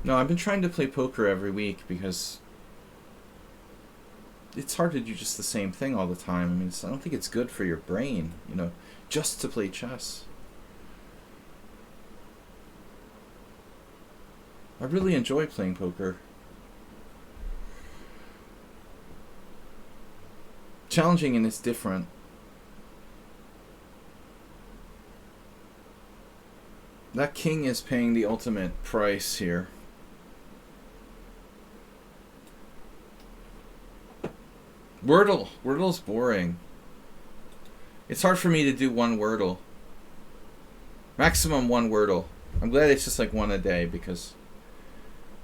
No, I've been trying to play poker every week because it's hard to do just the same thing all the time. I mean, I don't think it's good for your brain, you know, just to play chess. I really enjoy playing poker. Challenging and it's different. That king is paying the ultimate price here. Wordle. Wordle's boring. It's hard for me to do one Wordle. Maximum one Wordle. I'm glad it's just like one a day because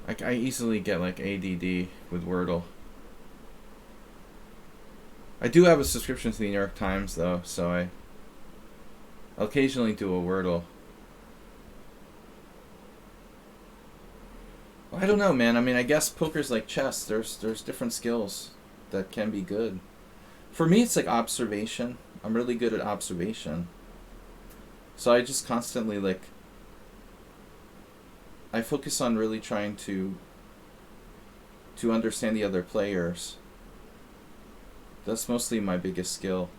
I easily get like ADD with Wordle. I do have a subscription to the New York Times though, so I'll occasionally do a Wordle. I don't know, man. I mean, I guess poker's like chess. There's different skills that can be good. For me, it's like observation. I'm really good at observation. So I just constantly like I focus on really trying to understand the other players. That's mostly my biggest skill.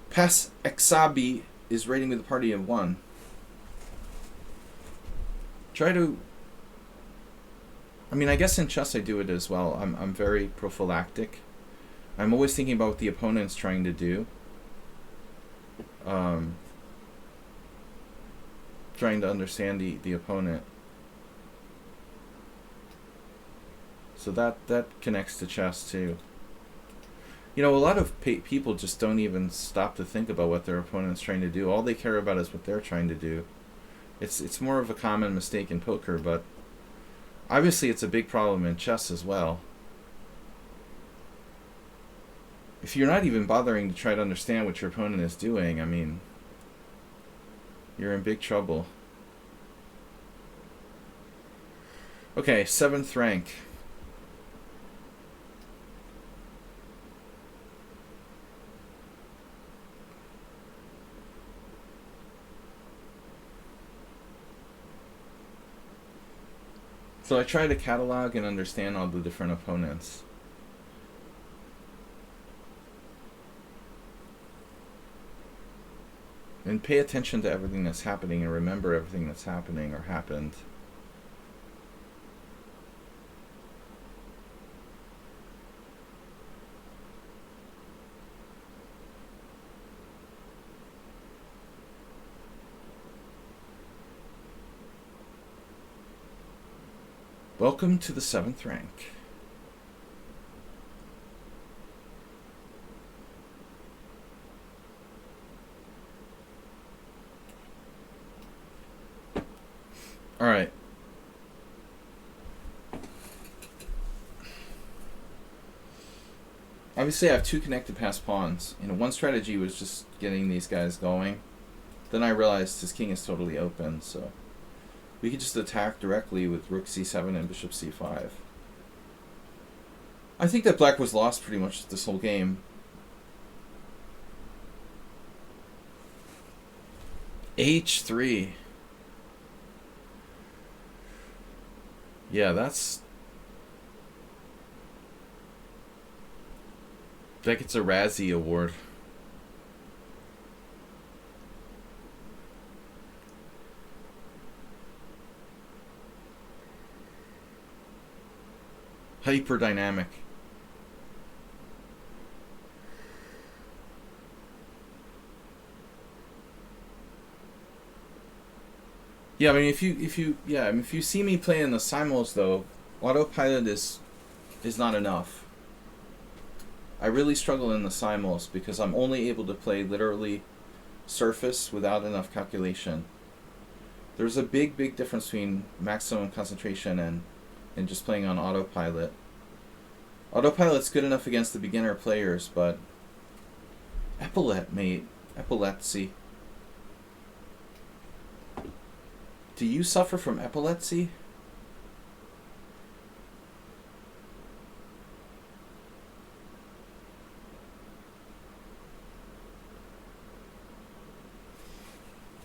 Pass Exabi is rating with a party of 1. Try to... I mean, I guess in chess I do it as well. I'm very prophylactic. I'm always thinking about what the opponent's trying to do. Trying to understand the opponent. So that connects to chess too. You know, a lot of people just don't even stop to think about what their opponent's trying to do. All they care about is what they're trying to do. It's more of a common mistake in poker, but obviously it's a big problem in chess as well. If you're not even bothering to try to understand what your opponent is doing, I mean, you're in big trouble. Okay, 7th rank. So I try to catalog and understand all the different opponents. And pay attention to everything that's happening and remember everything that's happening or happened. Welcome to the 7th rank. All right. Obviously, I have 2 connected passed pawns. You know, one strategy was just getting these guys going. Then I realized his king is totally open, so we could just attack directly with rook c7 and bishop c5. I think that black was lost pretty much this whole game. h3. Yeah, that gets a Razzie award. Hyperdynamic. Yeah, I mean, if you see me playing the simuls though, autopilot is not enough. I really struggle in the simuls because I'm only able to play literally surface without enough calculation. There's a big difference between maximum concentration and just playing on autopilot. Autopilot's good enough against the beginner players, but epilepsy. Do you suffer from epilepsy?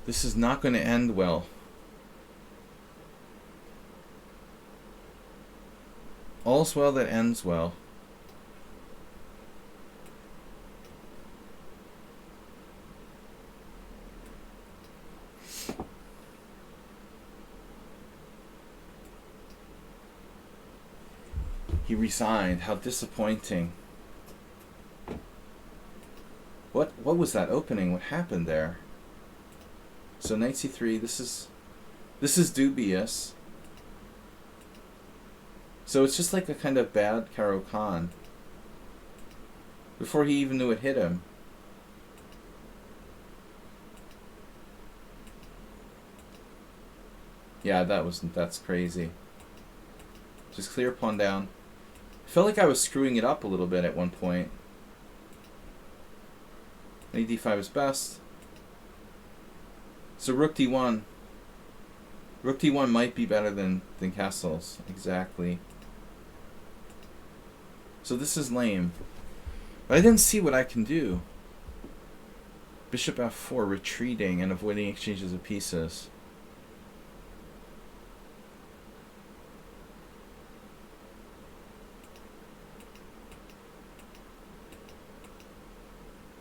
This is not going to end well. All's well that ends well. He resigned. How disappointing. What was that opening? What happened there? So knight c3, this is dubious. So it's just like a kind of bad Caro Kann. Before he even knew it hit him. Yeah, that's crazy. Just clear pawn down. I felt like I was screwing it up a little bit at one point. Knight d5 is best. So rook d1. Rook d1 might be better than castles. Exactly. So this is lame. But I didn't see what I can do. Bishop f4, retreating and avoiding exchanges of pieces.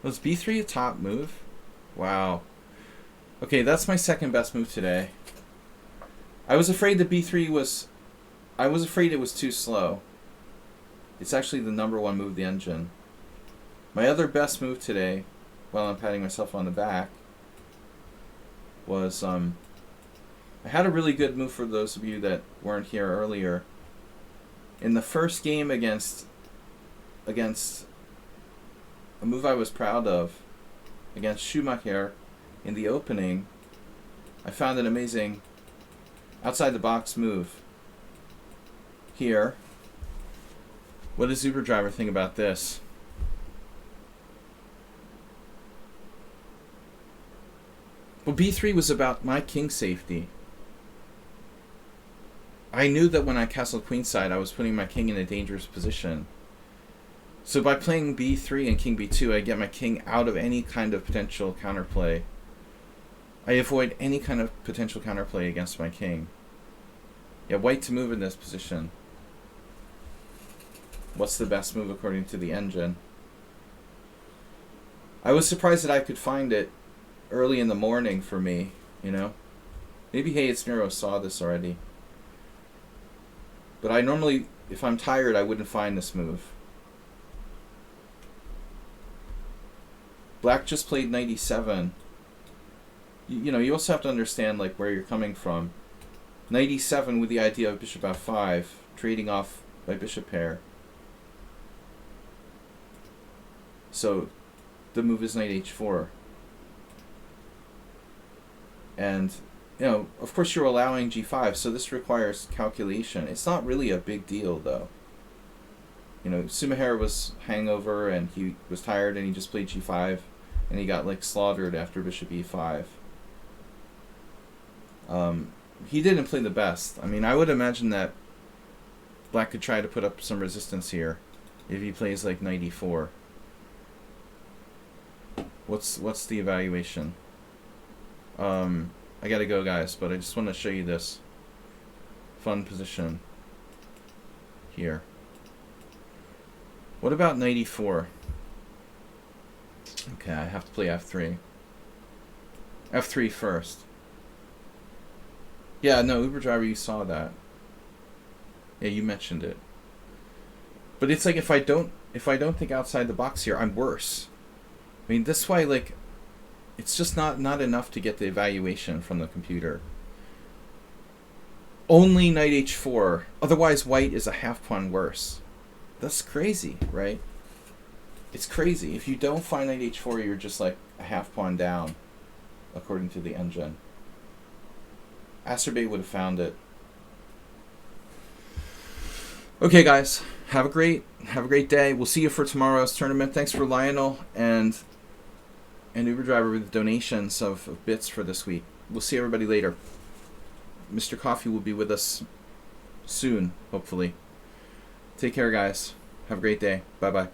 Was b3 a top move? Wow. Okay, that's my second best move today. I was afraid that b3 was... I was afraid it was too slow. It's actually the number one move of the engine. My other best move today, while I'm patting myself on the back, was... I had a really good move for those of you that weren't here earlier. In the first game against a move I was proud of, against Schumacher in the opening, I found an amazing outside-the-box move. Here. What does Uber Driver think about this? Well, b3 was about my king safety. I knew that when I castled queenside, I was putting my king in a dangerous position. So by playing b3 and king b2, I get my king out of any kind of potential counterplay. I avoid any kind of potential counterplay against my king. Yeah, white to move in this position. What's the best move according to the engine? I was surprised that I could find it early in the morning for me, you know? Maybe Hey It's Miro saw this already. But I normally, if I'm tired, I wouldn't find this move. Black just played knight e7. You know, you also have to understand like where you're coming from. Knight e7 with the idea of bishop f5, trading off by bishop pair. So the move is knight h4. And, you know, of course you're allowing g5, so this requires calculation. It's not really a big deal, though. You know, Schumacher was hangover, and he was tired, and he just played g5, and he got, like, slaughtered after bishop e5. He didn't play the best. I mean, I would imagine that Black could try to put up some resistance here if he plays, like, knight e4. What's the evaluation? I gotta go, guys, but I just want to show you this fun position here. What about knight e4? Okay, I have to play f3. f3 first. Yeah, no, Uber Driver, you saw that. Yeah, you mentioned it. But it's like if I don't think outside the box here, I'm worse. I mean, that's why, like, it's just not enough to get the evaluation from the computer. Only knight h4. Otherwise, white is a half pawn worse. That's crazy, right? It's crazy. If you don't find knight h4, you're just like a half pawn down, according to the engine. Asterbay would have found it. Okay, guys. Have a great day. We'll see you for tomorrow's tournament. Thanks for Lionel and Uber Driver with donations of bits for this week. We'll see everybody later. Mr. Coffee will be with us soon, hopefully. Take care, guys. Have a great day. Bye-bye.